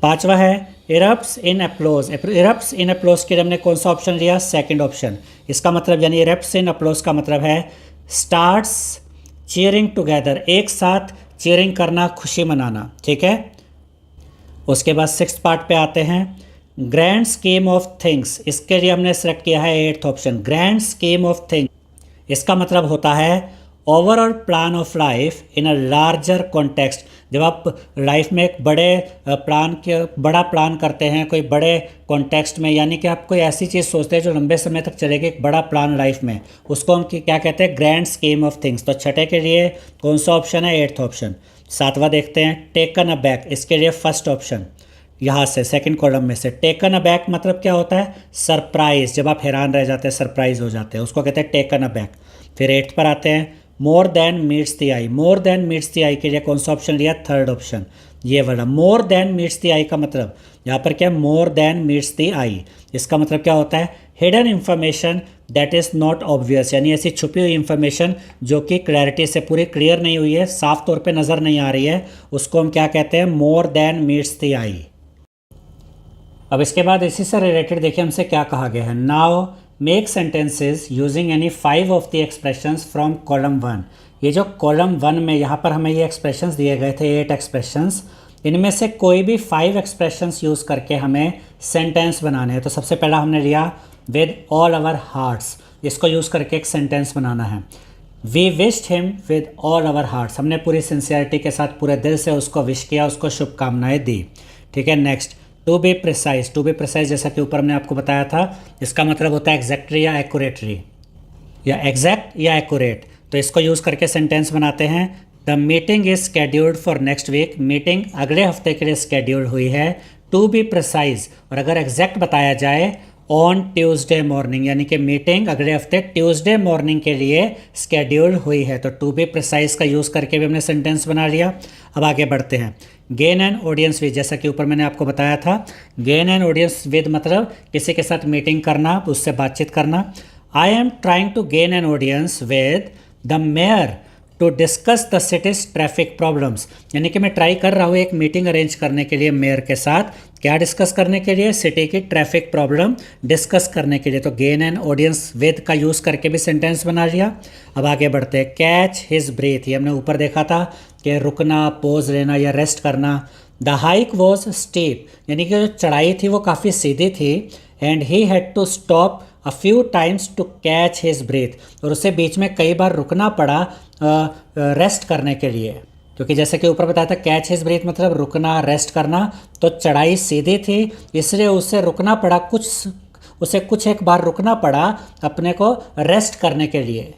5वां है इरप्ट्स इन अप्लॉज। इरप्ट्स इन अप्लॉज के लिए हमने कौन सा ऑप्शन लिया, 2nd ऑप्शन। इसका मतलब यानी इरप्ट्स इन अप्लॉज का मतलब है स्टार्ट्स चीयरिंग टुगेदर, एक साथ चीयरिंग करना, खुशी मनाना, ठीक है। उसके बाद 6th पार्ट पे आते हैं, ग्रैंड स्कीम ऑफ थिंग्स। इसके लिए हमने सेलेक्ट किया है 8th option, grand scheme of things. इसका मतलब होता है overall plan of life in a larger context. जब आप लाइफ में एक बड़ा प्लान करते हैं कोई बड़े कॉन्टेक्स्ट में, यानी कि आप कोई ऐसी चीज़ सोचते हैं जो लंबे समय तक चलेगी, एक बड़ा प्लान लाइफ में, उसको हम क्या कहते हैं, ग्रैंड स्कीम ऑफ थिंग्स। तो छठे के लिए कौन सा ऑप्शन है, 8th ऑप्शन। 7वां देखते हैं, टेकन अ बैक। इसके लिए 1st ऑप्शन, यहाँ से 2nd कॉलम में से। टेकन अ बैक मतलब क्या होता है, सरप्राइज, जब आप हैरान रह जाते हैं, सरप्राइज हो जाते हैं, उसको कहते हैं टेकन अ बैक। फिर 8th पर आते हैं, more than meets the eye. More than meets the eye के लिए कौन सा ऑप्शन लिया, 3rd ऑप्शन, ये वाला। मोर देन मीट्स द आई का मतलब यहाँ पर क्या है, मोर देन मीट्स द आई। इसका मतलब क्या होता है, hidden information that is not obvious, यानी ऐसी छुपी हुई इन्फॉर्मेशन जो कि क्लैरिटी से पूरी क्लियर नहीं हुई है, साफ तौर पे नज़र नहीं आ रही है, उसको हम क्या कहते हैं, मोर देन मीट्स द आई। अब इसके बाद इसी से रिलेटेड देखिए हमसे क्या कहा गया है, now make sentences using any 5 of the expressions from column 1। ये जो कॉलम 1 में यहाँ पर हमें ये एक्सप्रेशंस दिए गए थे, 8 एक्सप्रेशंस, इनमें से कोई भी 5 एक्सप्रेशंस यूज़ करके हमें सेंटेंस बनाने हैं। तो सबसे पहला हमने लिया विद ऑल आवर हार्ट्स, इसको यूज़ करके एक सेंटेंस बनाना है। We wished him with all our hearts, हमने पूरी सिंसियरिटी के साथ पूरे दिल से उसको विश किया, उसको शुभकामनाएं दी, ठीक है। Next to be precise. To be precise जैसा कि ऊपर हमने आपको बताया था, इसका मतलब होता है एग्जैक्टली या एक्यूरेटली, या एग्जैक्ट या एक्यूरेट। तो इसको यूज़ करके सेंटेंस बनाते हैं, the meeting is scheduled for next week, meeting अगले हफ्ते के लिए स्केड्यूल्ड हुई है। टू बी प्रिसाइज, और अगर एग्जैक्ट बताया जाए, ऑन ट्यूसडे मॉर्निंग, यानी कि मीटिंग अगले हफ्ते ट्यूसडे मॉर्निंग के लिए स्केड्यूल हुई है। तो टू बी प्रिसाइज का यूज़ करके भी हमने सेंटेंस बना लिया। अब आगे बढ़ते हैं, गेन एन ऑडियंस विद, जैसा कि ऊपर मैंने आपको बताया था, गेन एन ऑडियंस विद मतलब किसी के साथ मीटिंग करना, उससे बातचीत करना। I am trying to gain an audience with the mayor to discuss the city's traffic problems, यानी कि मैं ट्राई कर रहा हूँ एक मीटिंग अरेंज करने के लिए मेयर के साथ, क्या डिस्कस करने के लिए, सिटी की ट्रैफिक प्रॉब्लम डिस्कस करने के लिए। तो गेन एन ऑडियंस विद का यूज़ करके भी सेंटेंस बना लिया। अब आगे बढ़ते हैं, कैच हिज ब्रीथ, ये हमने ऊपर देखा था कि रुकना, पोज लेना या रेस्ट करना। द हाइक वॉज स्टीप, यानी कि जो चढ़ाई थी वो काफ़ी सीधी थी, and he had to stop a few times to catch his breath, और उसे बीच में कई बार रुकना पड़ा रेस्ट करने के लिए, क्योंकि जैसे कि ऊपर बताया था कैच हिज ब्रीथ मतलब रुकना, रेस्ट करना। तो चढ़ाई सीधी थी, इसलिए उसे रुकना पड़ा, उसे कुछ एक बार रुकना पड़ा अपने को रेस्ट करने के लिए।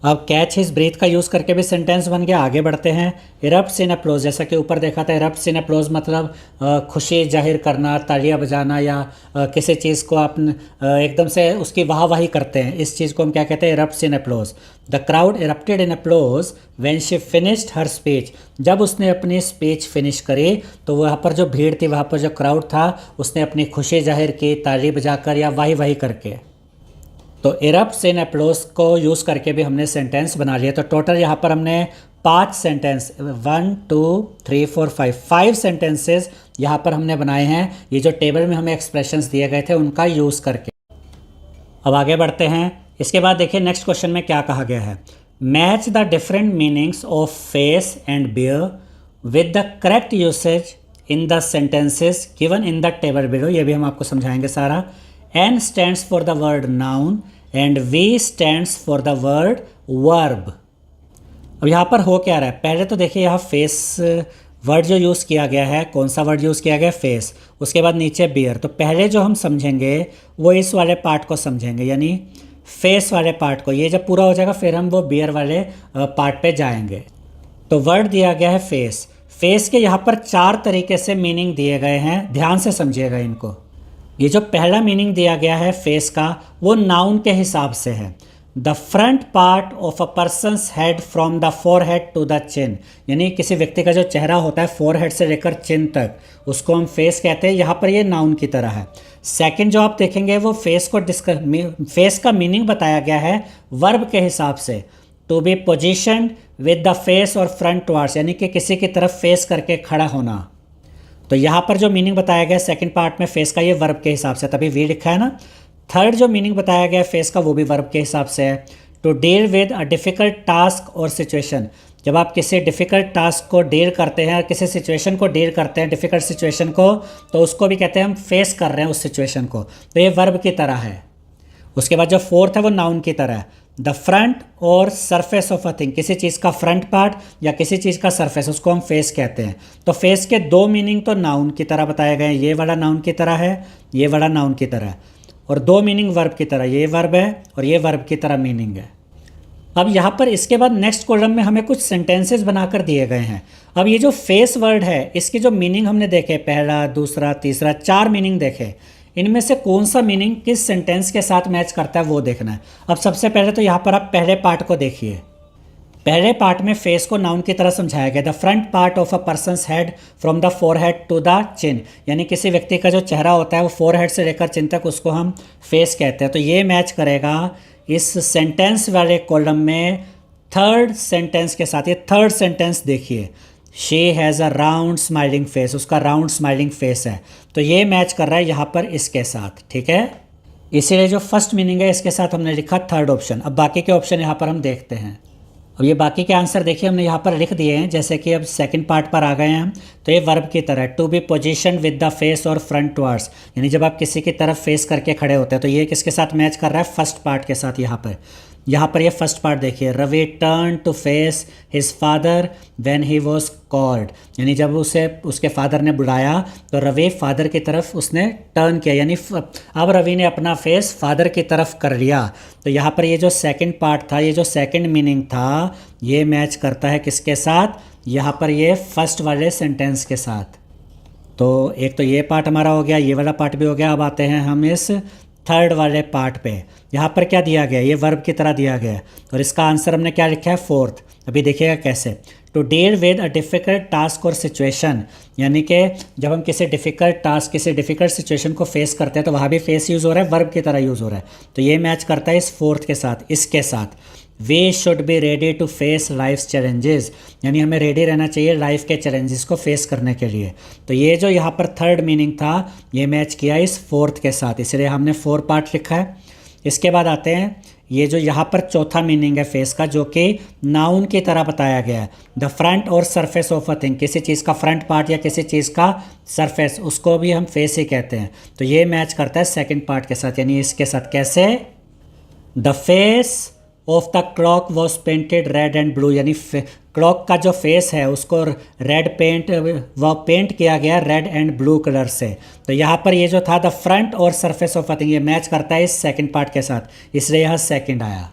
अब कैच हिज ब्रीथ का यूज़ करके भी सेंटेंस बन गया। आगे बढ़ते हैं, इरप्ट्स इन अप्लॉज, जैसा कि ऊपर देखा था, इरप्ट्स इन अप्लॉज मतलब खुशी जाहिर करना, तालियां बजाना, या किसी चीज़ को आप एकदम से उसकी वाहवाही करते हैं, इस चीज़ को हम क्या कहते हैं, erupts in applause. The crowd erupted in applause when she finished her speech, जब उसने अपनी स्पीच फिनिश करी तो वहाँ पर जो भीड़ थी, वहाँ पर जो क्राउड था, उसने अपनी खुशी जाहिर की ताली बजाकर या वाही करके। तो इरप्ट्स इन अप्लॉज को यूज़ करके भी हमने सेंटेंस बना लिया। तो टोटल यहाँ पर हमने 5 सेंटेंस, 1 2 3 4 5 सेंटेंसेस यहाँ पर हमने बनाए हैं, ये जो टेबल में हमें एक्सप्रेशंस दिए गए थे उनका यूज़ करके। अब आगे बढ़ते हैं। इसके बाद देखिए नेक्स्ट क्वेश्चन में क्या कहा गया है। Match the different meanings of face and bear with the correct usage in the sentences given in the table below. ये भी हम आपको समझाएंगे सारा। N stands for the word noun and V stands for the word verb. अब यहाँ पर हो क्या रहा है, पहले तो देखिए यहाँ फेस वर्ड जो यूज़ किया गया है, कौन सा वर्ड यूज़ किया गया है, फेस। उसके बाद नीचे बियर। तो पहले जो हम समझेंगे वो इस वाले पार्ट को समझेंगे, यानी फेस वाले पार्ट को। ये जब पूरा हो जाएगा फिर हम वो बियर वाले पार्ट पे जाएंगे। तो वर्ड दिया गया है फेस। फेस के यहाँ पर 4 तरीके से मीनिंग दिए गए हैं, ध्यान से समझिएगा इनको। ये जो पहला मीनिंग दिया गया है फेस का, वो नाउन के हिसाब से है। The front part of a person's head from the forehead to the chin, यानी किसी व्यक्ति का जो चेहरा होता है फोरहेड से लेकर चिन तक, उसको हम फेस कहते हैं। यहाँ पर ये नाउन की तरह है। सेकंड जो आप देखेंगे वो फेस का मीनिंग बताया गया है वर्ब के हिसाब से। To be positioned with the face और फ्रंट टुवर्ड्स, यानी कि किसी की तरफ फेस करके खड़ा होना। तो यहाँ पर जो मीनिंग बताया गया सेकंड पार्ट में फेस का, ये वर्ब के हिसाब से, तभी वी लिखा है ना। थर्ड जो मीनिंग बताया गया फेस का, वो भी वर्ब के हिसाब से है। To deal with a difficult task और सिचुएशन, जब आप किसी डिफ़िकल्ट टास्क को डील करते हैं और किसी सिचुएशन को डील करते हैं, डिफ़िकल्ट सिचुएशन को, तो उसको भी कहते हैं हम फेस कर रहे हैं उस सिचुएशन को। तो ये वर्ब की तरह है। उसके बाद जो फोर्थ है वो नाउन की तरह है। द फ्रंट और सरफेस ऑफ अ थिंग, किसी चीज़ का फ्रंट पार्ट या किसी चीज़ का सरफेस, उसको हम फेस कहते हैं। तो फेस के 2 मीनिंग तो नाउन की तरह बताए गए हैं। ये वाला नाउन की तरह है, ये वाला नाउन की तरह है। और 2 मीनिंग वर्ब की तरह, ये वर्ब है और ये वर्ब की तरह मीनिंग है। अब यहाँ पर इसके बाद नेक्स्ट कॉलम में हमें कुछ सेंटेंसेस बनाकर दिए गए हैं। अब ये जो फेस वर्ड है, इसकी जो मीनिंग हमने देखे, पहला, दूसरा, तीसरा, 4 मीनिंग देखे। इनमें से कौन सा मीनिंग किस सेंटेंस के साथ मैच करता है वो देखना है। अब सबसे पहले तो यहाँ पर आप पहले पार्ट को देखिए। पहले पार्ट में फेस को नाउन की तरह समझाया गया। The front part of a person's head from the forehead to the chin, यानी किसी व्यक्ति का जो चेहरा होता है वो फोरहेड से लेकर चिन तक, उसको हम फेस कहते हैं। तो ये मैच करेगा इस सेंटेंस वाले कॉलम में थर्ड सेंटेंस के साथ। ये थर्ड सेंटेंस देखिए, she has a round smiling face, उसका राउंड स्माइलिंग फेस है। तो ये मैच कर रहा है यहाँ पर इसके साथ, ठीक है। इसीलिए जो फर्स्ट मीनिंग है इसके साथ हमने लिखा थर्ड ऑप्शन। अब बाकी के ऑप्शन यहाँ पर हम देखते हैं। अब ये बाकी के आंसर देखिए हमने यहाँ पर लिख दिए हैं, जैसे कि अब सेकंड पार्ट पर आ गए हैं हम। तो ये वर्ब की तरह, to be position with the face और फ्रंट टुवर्ड्स, यानी जब आप किसी की तरफ फेस करके खड़े होते हैं। तो ये किसके साथ मैच कर रहा है, फर्स्ट पार्ट के साथ। यहाँ पर ये फर्स्ट पार्ट देखिए, Ravi turn to face his father when he was called, यानी जब उसे उसके फादर ने बुलाया तो रवि फादर की तरफ उसने टर्न किया, यानी अब रवि ने अपना फेस फादर की तरफ कर लिया। तो यहाँ पर ये जो सेकंड पार्ट था, ये जो सेकंड मीनिंग था, ये मैच करता है किसके साथ, यहाँ पर ये फर्स्ट वाले सेंटेंस के साथ। तो एक तो ये पार्ट हमारा हो गया, ये वाला पार्ट भी हो गया। अब आते हैं हम इस थर्ड वाले पार्ट पे। यहाँ पर क्या दिया गया, ये वर्ब की तरह दिया गया है और इसका आंसर हमने क्या लिखा है, फोर्थ। अभी देखिएगा कैसे। To deal with a difficult task और सिचुएशन, यानी कि जब हम किसी डिफ़िकल्ट टास्क, किसी डिफ़िकल्ट सिचुएशन को फेस करते हैं तो वहाँ भी फेस यूज़ हो रहा है, वर्ब की तरह यूज़ हो रहा है। तो ये मैच करता है इस फोर्थ के साथ, इसके साथ। We should be ready to face life's challenges, यानी हमें रेडी रहना चाहिए लाइफ के चैलेंजेस को फेस करने के लिए। तो ये जो यहाँ पर थर्ड मीनिंग था, ये मैच किया इस फोर्थ के साथ, इसलिए हमने 4 पार्ट लिखा है। इसके बाद आते हैं ये जो यहाँ पर चौथा मीनिंग है फेस का, जो कि नाउन की तरह बताया गया है। द फ्रंट और सरफेस ऑफ अ थिंग, किसी चीज़ का फ्रंट पार्ट या किसी चीज़ का सरफेस, उसको भी हम फेस ही कहते हैं। तो ये मैच करता है सेकंड पार्ट के साथ, यानी इसके साथ। कैसे, the face of the clock was painted red and blue, यानी क्लॉक का जो फेस है उसको रेड पेंट वह पेंट किया गया रेड एंड ब्लू कलर से। तो यहाँ पर ये जो था द फ्रंट और सरफेस ऑफ अ थिंग, ये मैच करता है इस सेकंड पार्ट के साथ, इसलिए यह सेकंड आया।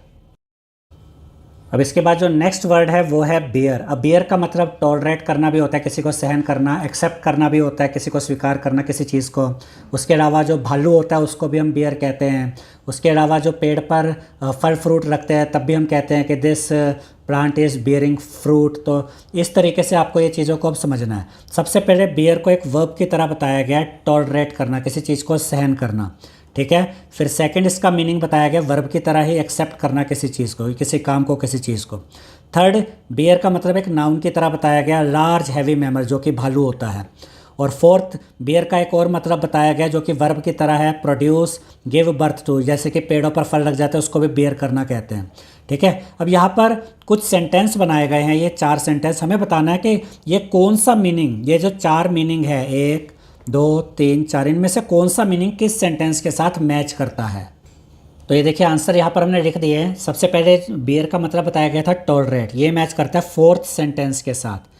अब इसके बाद जो नेक्स्ट वर्ड है वो है बियर। अब बियर का मतलब टॉलरेट करना भी होता है, किसी को सहन करना, एक्सेप्ट करना भी होता है, किसी को स्वीकार करना किसी चीज़ को। उसके अलावा जो भालू होता है उसको भी हम बियर कहते हैं। उसके अलावा जो पेड़ पर फल फ्रूट रखते हैं तब भी हम कहते हैं कि this plant is bearing fruit. तो इस तरीके से आपको ये चीज़ों को अब समझना है। सबसे पहले बियर को एक वर्ब की तरह बताया गया है, टॉलरेट करना, किसी चीज़ को सहन करना, ठीक है। फिर सेकंड इसका मीनिंग बताया गया वर्ब की तरह ही एक्सेप्ट करना किसी चीज़ को, किसी काम को, किसी चीज़ को। थर्ड, बियर का मतलब एक नाउन की तरह बताया गया, लार्ज हैवी मैमल, जो कि भालू होता है। और फोर्थ बियर का एक और मतलब बताया गया जो कि वर्ब की तरह है, प्रोड्यूस, गिव बर्थ टू, जैसे कि पेड़ों पर फल लग जाते हैं उसको भी बियर करना कहते हैं। ठीक है, अब यहाँ पर कुछ सेंटेंस बनाए गए हैं, ये 4 सेंटेंस। हमें बताना है कि ये कौन सा मीनिंग, ये जो 4 मीनिंग है 1 2 3 4, इनमें से कौन सा मीनिंग किस सेंटेंस के साथ मैच करता है। तो ये देखिए आंसर यहाँ पर हमने लिख दिए हैं। सबसे पहले बियर का मतलब बताया गया था टॉलरेट, ये मैच करता है फोर्थ सेंटेंस के साथ।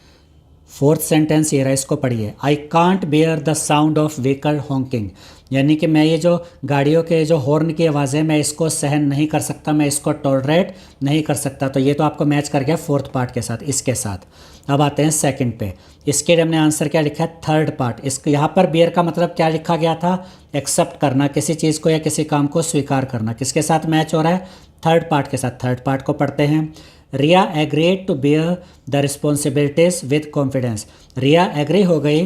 फोर्थ सेंटेंस ये रहा, इसको पढ़िए। I can't bear the sound of vehicle honking, यानी कि मैं ये जो गाड़ियों के जो हॉर्न की आवाज़ है मैं इसको सहन नहीं कर सकता, मैं इसको टॉलरेट नहीं कर सकता। तो ये तो आपको मैच कर गया फोर्थ पार्ट के साथ, इसके साथ। अब आते हैं सेकंड पे। इसके लिए हमने आंसर क्या लिखा है, थर्ड पार्ट। इसको यहाँ पर बियर का मतलब क्या लिखा गया था, एक्सेप्ट करना, किसी चीज़ को या किसी काम को स्वीकार करना। किसके साथ मैच हो रहा है, थर्ड पार्ट के साथ। थर्ड पार्ट को पढ़ते हैं। Riya agreed to bear the responsibilities with confidence, Riya agree हो गई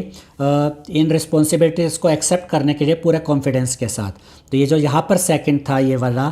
इन रिस्पॉन्सिबिलिटीज़ को एक्सेप्ट करने के लिए पूरे कॉन्फिडेंस के साथ। तो ये जो यहाँ पर सेकंड था ये वाला,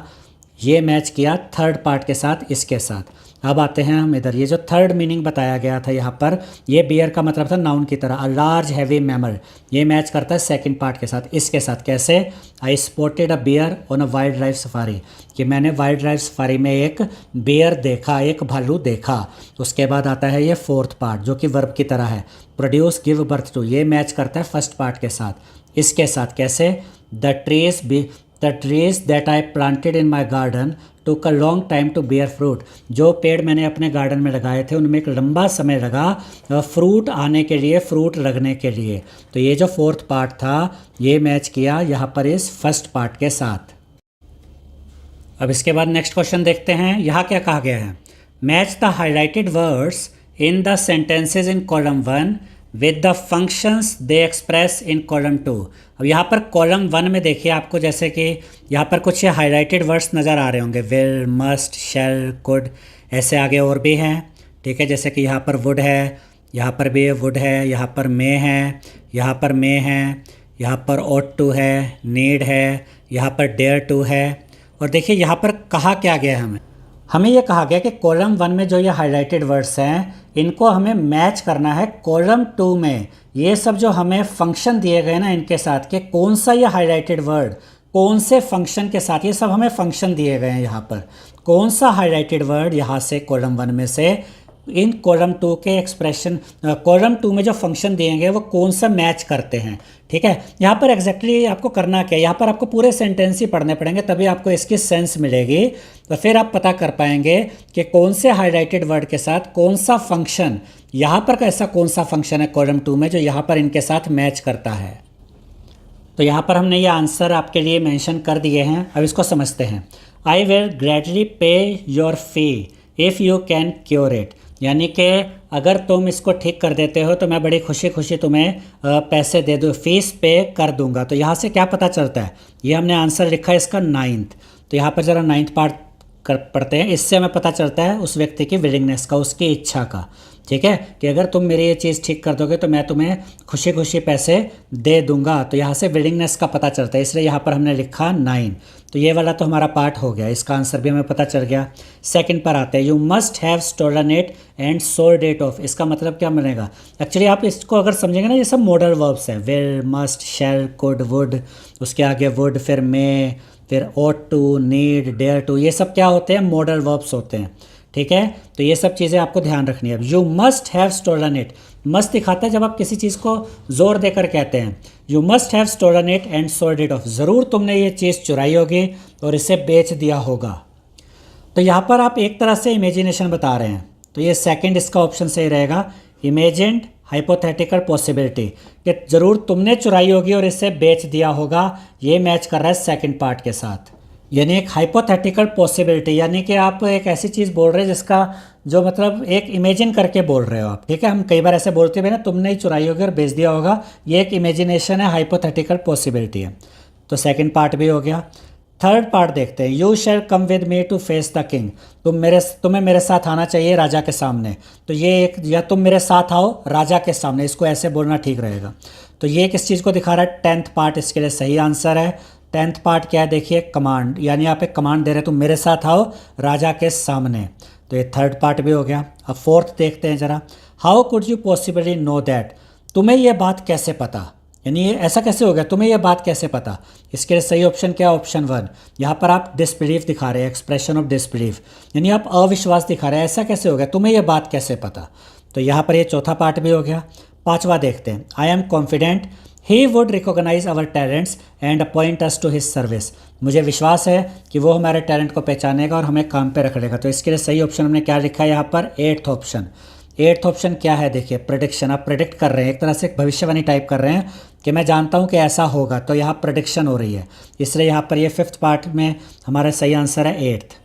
ये मैच किया थर्ड पार्ट के साथ, इसके साथ। अब आते हैं हम इधर, ये जो थर्ड मीनिंग बताया गया था यहाँ पर, ये बियर का मतलब था नाउन की तरह, अ लार्ज हैवी मैमल, ये मैच करता है सेकंड पार्ट के साथ, इसके साथ। कैसे, I spotted a bear on a wildlife safari, कि मैंने वाइल्ड लाइफ सफारी में एक बियर देखा, एक भालू देखा। उसके बाद आता है ये फोर्थ पार्ट जो कि वर्ब की तरह है, प्रोड्यूस, गिव बर्थ टू, ये मैच करता है फर्स्ट पार्ट के साथ, इसके साथ। कैसे, the trees that I planted in my garden took a long time to bear fruit, जो पेड़ मैंने अपने गार्डन में लगाए थे उनमें एक लंबा समय लगा फ्रूट आने के लिए, फ्रूट लगने के लिए। तो ये जो फोर्थ पार्ट था ये मैच किया यहाँ पर इस फर्स्ट पार्ट के साथ। अब इसके बाद नेक्स्ट क्वेश्चन देखते हैं। यहाँ क्या कहा गया है, match the highlighted words in the sentences in column 1 with the functions they express in column 2। अब यहाँ पर कॉलम 1 में देखिए आपको, जैसे कि यहाँ पर कुछ हाईलाइटेड वर्ड्स नज़र आ रहे होंगे, विल, मस्ट, शैल, कुड, ऐसे आगे और भी हैं। ठीक है, जैसे कि यहाँ पर वुड है, यहाँ पर भी वुड है, यहाँ पर मे है, यहाँ पर मे है, यहाँ पर ought to है, नीड है, यहाँ पर डेयर टू है। और देखिए यहाँ पर कहा क्या गया है, हमें ये कहा गया कि कॉलम 1 में जो ये हाईलाइटेड वर्ड्स हैं इनको हमें मैच करना है कॉलम 2 में। ये सब जो हमें फंक्शन दिए गए ना इनके साथ, कि कौन सा ये हाईलाइटेड वर्ड कौन से फंक्शन के साथ, ये सब हमें फंक्शन दिए गए हैं यहाँ पर। कौन सा हाईलाइटेड वर्ड यहाँ से कॉलम 1 में से इन कॉलम 2 के एक्सप्रेशन, कॉलम 2 में जो फंक्शन दिए गए वो कौन सा मैच करते हैं। ठीक है, यहाँ पर एग्जैक्टली आपको करना क्या है, यहाँ पर आपको पूरे सेंटेंस ही पढ़ने पड़ेंगे तभी आपको इसकी सेंस मिलेगी। तो फिर आप पता कर पाएंगे कि कौन से हाईलाइटेड वर्ड के साथ कौन सा फंक्शन, यहाँ पर ऐसा कौन सा फंक्शन है कॉलम 2 में जो यहाँ पर इनके साथ मैच करता है। तो यहाँ पर हमने ये आंसर आपके लिए मेंशन कर दिए हैं। अब इसको समझते हैं। आई विल ग्रेटली पे your fee if you can cure it, यानी कि अगर तुम इसको ठीक कर देते हो तो मैं बड़ी खुशी खुशी तुम्हें पैसे दे दूँ, फीस पे कर दूंगा। तो यहाँ से क्या पता चलता है, ये हमने आंसर लिखा है इसका 9th। तो यहाँ पर ज़रा 9th पार्ट पढ़ते हैं। इससे हमें पता चलता है उस व्यक्ति की विलिंगनेस का, उसकी इच्छा का। ठीक है, कि अगर तुम मेरी ये चीज़ ठीक कर दोगे तो मैं तुम्हें खुशी खुशी पैसे दे दूंगा। तो यहाँ से विलिंगनेस का पता चलता है, इसलिए यहाँ पर हमने लिखा 9। तो ये वाला तो हमारा पार्ट हो गया, इसका आंसर भी हमें पता चल गया। सेकंड पर आते हैं, you must have stolen it and sold it off. इसका मतलब क्या बनेगा, एक्चुअली आप इसको अगर समझेंगे ना, ये सब मॉडल वर्ब्स हैं, will, must, shall, could, would, उसके आगे वुड, फिर मे, फिर ought to, need, dare to, ये सब क्या होते हैं, मॉडल वर्ब्स होते हैं। ठीक है, तो ये सब चीज़ें आपको ध्यान रखनी है। You must have stolen it, must दिखाता है जब आप किसी चीज़ को जोर देकर कहते हैं। You must have stolen it and sold it off, ज़रूर तुमने ये चीज़ चुराई होगी और इसे बेच दिया होगा। तो यहाँ पर आप एक तरह से इमेजिनेशन बता रहे हैं, तो ये सेकंड इसका ऑप्शन सही रहेगा, इमेजिन्ड हाइपोथेटिकल पॉसिबिलिटी, कि ज़रूर तुमने चुराई होगी और इसे बेच दिया होगा। ये मैच कर रहा है सेकंड पार्ट के साथ, यानी एक हाइपोथेटिकल पॉसिबिलिटी, यानी कि आप एक ऐसी चीज़ बोल रहे हैं जिसका जो मतलब एक इमेजिन करके बोल रहे हो आप। ठीक है, हम कई बार ऐसे बोलते हैं ना, तुमने ही चुराई होगी और बेच दिया होगा, ये एक इमेजिनेशन है, हाइपोथेटिकल पॉसिबिलिटी है। तो सेकंड पार्ट भी हो गया। थर्ड पार्ट देखते हैं, you shall come with me to face the king, तुम्हें मेरे साथ आना चाहिए राजा के सामने। तो ये एक, या तुम मेरे साथ आओ राजा के सामने, इसको ऐसे बोलना ठीक रहेगा। तो ये किस चीज़ को दिखा रहा है, 10th पार्ट इसके लिए सही आंसर है। 10th पार्ट क्या है, देखिए कमांड, यानी आप एक कमांड दे रहे हैं, तुम मेरे साथ आओ राजा के सामने। तो ये थर्ड पार्ट भी हो गया। अब फोर्थ देखते हैं ज़रा, how could you possibly know that, तुम्हें यह बात कैसे पता, यानी ये ऐसा कैसे हो गया, तुम्हें यह बात कैसे पता। इसके लिए सही ऑप्शन क्या है, ऑप्शन 1। यहाँ पर आप डिसबिलीफ दिखा रहे हैं, एक्सप्रेशन ऑफ डिसबिलीफ, यानी आप अविश्वास दिखा रहे हैं, ऐसा कैसे हो गया, तुम्हें यह बात कैसे पता। तो यहाँ पर ये चौथा पार्ट भी हो गया। पांचवा देखते हैं, I am confident he would recognise our talents and appoint us to his service. मुझे विश्वास है कि वो हमारे टैलेंट को पहचानेगा और हमें काम पे रख लेगा। तो इसके लिए सही ऑप्शन हमने क्या लिखा है यहाँ पर, एट्थ ऑप्शन। एट्थ ऑप्शन क्या है, देखिए प्रेडिक्शन। आप प्रेडिक्ट कर रहे हैं, एक तरह से भविष्यवाणी टाइप कर रहे हैं कि मैं जानता हूँ कि ऐसा होगा, तो यहाँ प्रेडिक्शन हो रही है, इसलिए यहाँ पर ये फिफ्थ पार्ट में हमारा सही आंसर है एट्थ।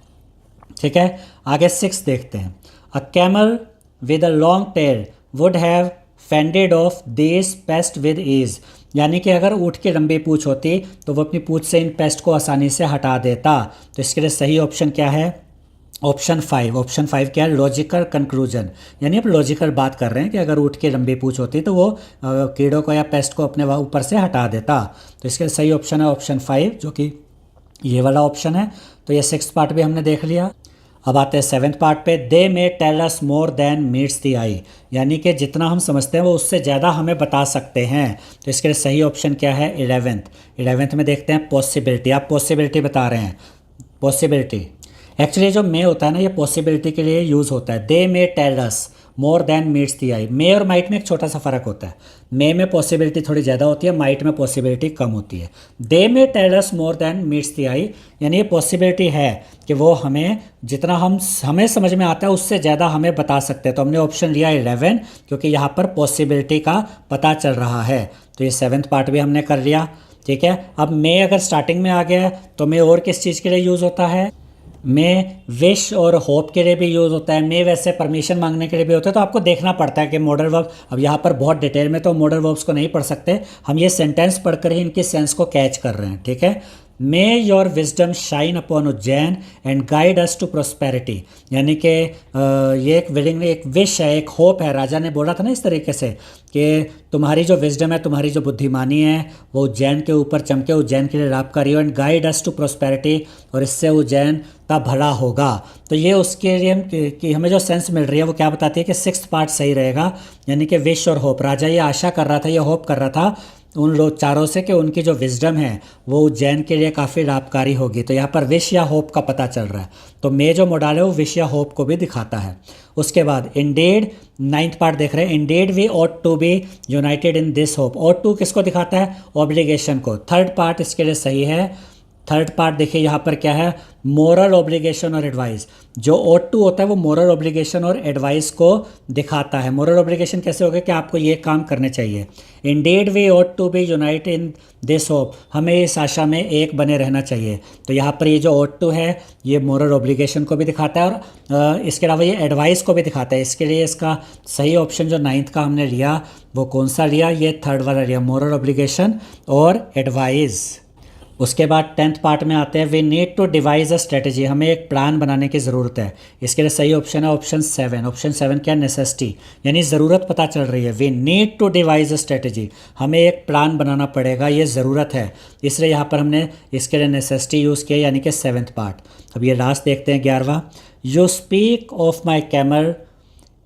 ठीक है, आगे सिक्स देखते हैं। A camel with a long tail would have fended off this pest with ease, यानी कि अगर ऊँट की लंबी पूँछ होती तो वो अपनी पूँछ से इन पेस्ट को आसानी से हटा देता। तो इसके लिए सही ऑप्शन क्या है, ऑप्शन 5। ऑप्शन 5 क्या है, लॉजिकल कंक्लूजन, यानी आप लॉजिकल बात कर रहे हैं कि अगर ऊँट की लंबी पूँछ होती तो वो कीड़ों को या पेस्ट को अपने ऊपर से हटा देता। तो इसके लिए सही ऑप्शन है ऑप्शन 5, जो कि ये वाला ऑप्शन है। तो ये सिक्स्थ पार्ट भी हमने देख लिया। अब आते हैं सेवन्थ पार्ट पे, they may tell us more than meets the eye, यानी कि जितना हम समझते हैं वो उससे ज़्यादा हमें बता सकते हैं। तो इसके लिए सही ऑप्शन क्या है, 11th में देखते हैं पॉसिबिलिटी। आप पॉसिबिलिटी बता रहे हैं, पॉसिबिलिटी एक्चुअली जो मे होता है ना, ये पॉसिबिलिटी के लिए यूज़ होता है। They may tell us more than meets the eye, may और माइट में एक छोटा सा फ़र्क होता है। मे में पॉसिबिलिटी थोड़ी ज़्यादा होती है, माइट में पॉसिबिलिटी कम होती है। They may tell us more than meets the eye, यानी ये पॉसिबिलिटी है कि वो हमें जितना हमें समझ में आता है उससे ज़्यादा हमें बता सकते हैं। तो हमने ऑप्शन लिया 11, क्योंकि यहाँ पर पॉसिबिलिटी का पता चल रहा है। तो ये सेवन्थ पार्ट भी हमने कर लिया। ठीक है, अब मे अगर स्टार्टिंग में आ गया है तो मे और किस चीज़ के लिए यूज़ होता है, में विश और होप के लिए भी यूज़ होता है। में वैसे परमिशन मांगने के लिए भी होता है। तो आपको देखना पड़ता है कि मॉडल वर्ब, अब यहाँ पर बहुत डिटेल में तो मॉडल वर्ब्स को नहीं पढ़ सकते, हम ये सेंटेंस पढ़कर ही इनके सेंस को कैच कर रहे हैं। ठीक है, may your wisdom shine upon Ujjain and guide us to prosperity, यानी कि ये एक विलिंग, एक विश है, एक होप है। राजा ने बोला था ना इस तरीके से कि तुम्हारी जो विजडम है, तुम्हारी जो बुद्धिमानी है वो उज्जैन के ऊपर चमके, उज्जैन के लिए लाभकारी हो, and guide us to prosperity, और इससे उज्जैन का भला होगा। तो ये उसके लिए कि हमें जो सेंस मिल रही है वो क्या बताती है कि सिक्स्थ पार्ट सही रहेगा, यानी कि विश और होप। राजा ये आशा कर रहा था, ये होप कर रहा था उन लोग चारों से कि उनकी जो विजडम है वो उज्जैन के लिए काफ़ी लाभकारी होगी। तो यहाँ पर विश या होप का पता चल रहा है। तो मे जो मॉडल है वो विश या होप को भी दिखाता है। उसके बाद इंडेड, नाइन्थ पार्ट देख रहे हैं, indeed we ought to be united in this hope. Ought to किसको दिखाता है, ऑब्लिगेशन को। थर्ड पार्ट इसके लिए सही है। थर्ड पार्ट देखिए यहाँ पर क्या है, मोरल ऑब्लिगेशन और एडवाइस। जो ऑट टू होता है वो मोरल ऑब्लिगेशन और एडवाइस को दिखाता है। मोरल ऑब्लिगेशन कैसे होगा कि आपको ये काम करने चाहिए। Indeed we ought to be unite in this hope, हमें इस आशा में एक बने रहना चाहिए। तो यहाँ पर ये जो ऑट टू है ये मोरल ऑब्लिगेशन को भी दिखाता है और इसके अलावा ये एडवाइस को भी दिखाता है। इसके लिए इसका सही ऑप्शन जो नाइन्थ का हमने लिया वो कौन सा लिया, ये थर्ड वाला लिया, मोरल ऑब्लिगेशन और एडवाइस। उसके बाद टेंथ पार्ट में आते हैं, we need to devise a strategy, हमें एक प्लान बनाने की ज़रूरत है। इसके लिए सही ऑप्शन है ऑप्शन 7। ऑप्शन 7 क्या, नेसेसिटी, यानी ज़रूरत पता चल रही है। We need to devise a strategy, हमें एक प्लान बनाना पड़ेगा, ये ज़रूरत है, इसलिए यहाँ पर हमने इसके लिए नेसेसिटी यूज़ किया, यानी कि 7th पार्ट। अब ये लास्ट देखते हैं 11वां, you speak of my camel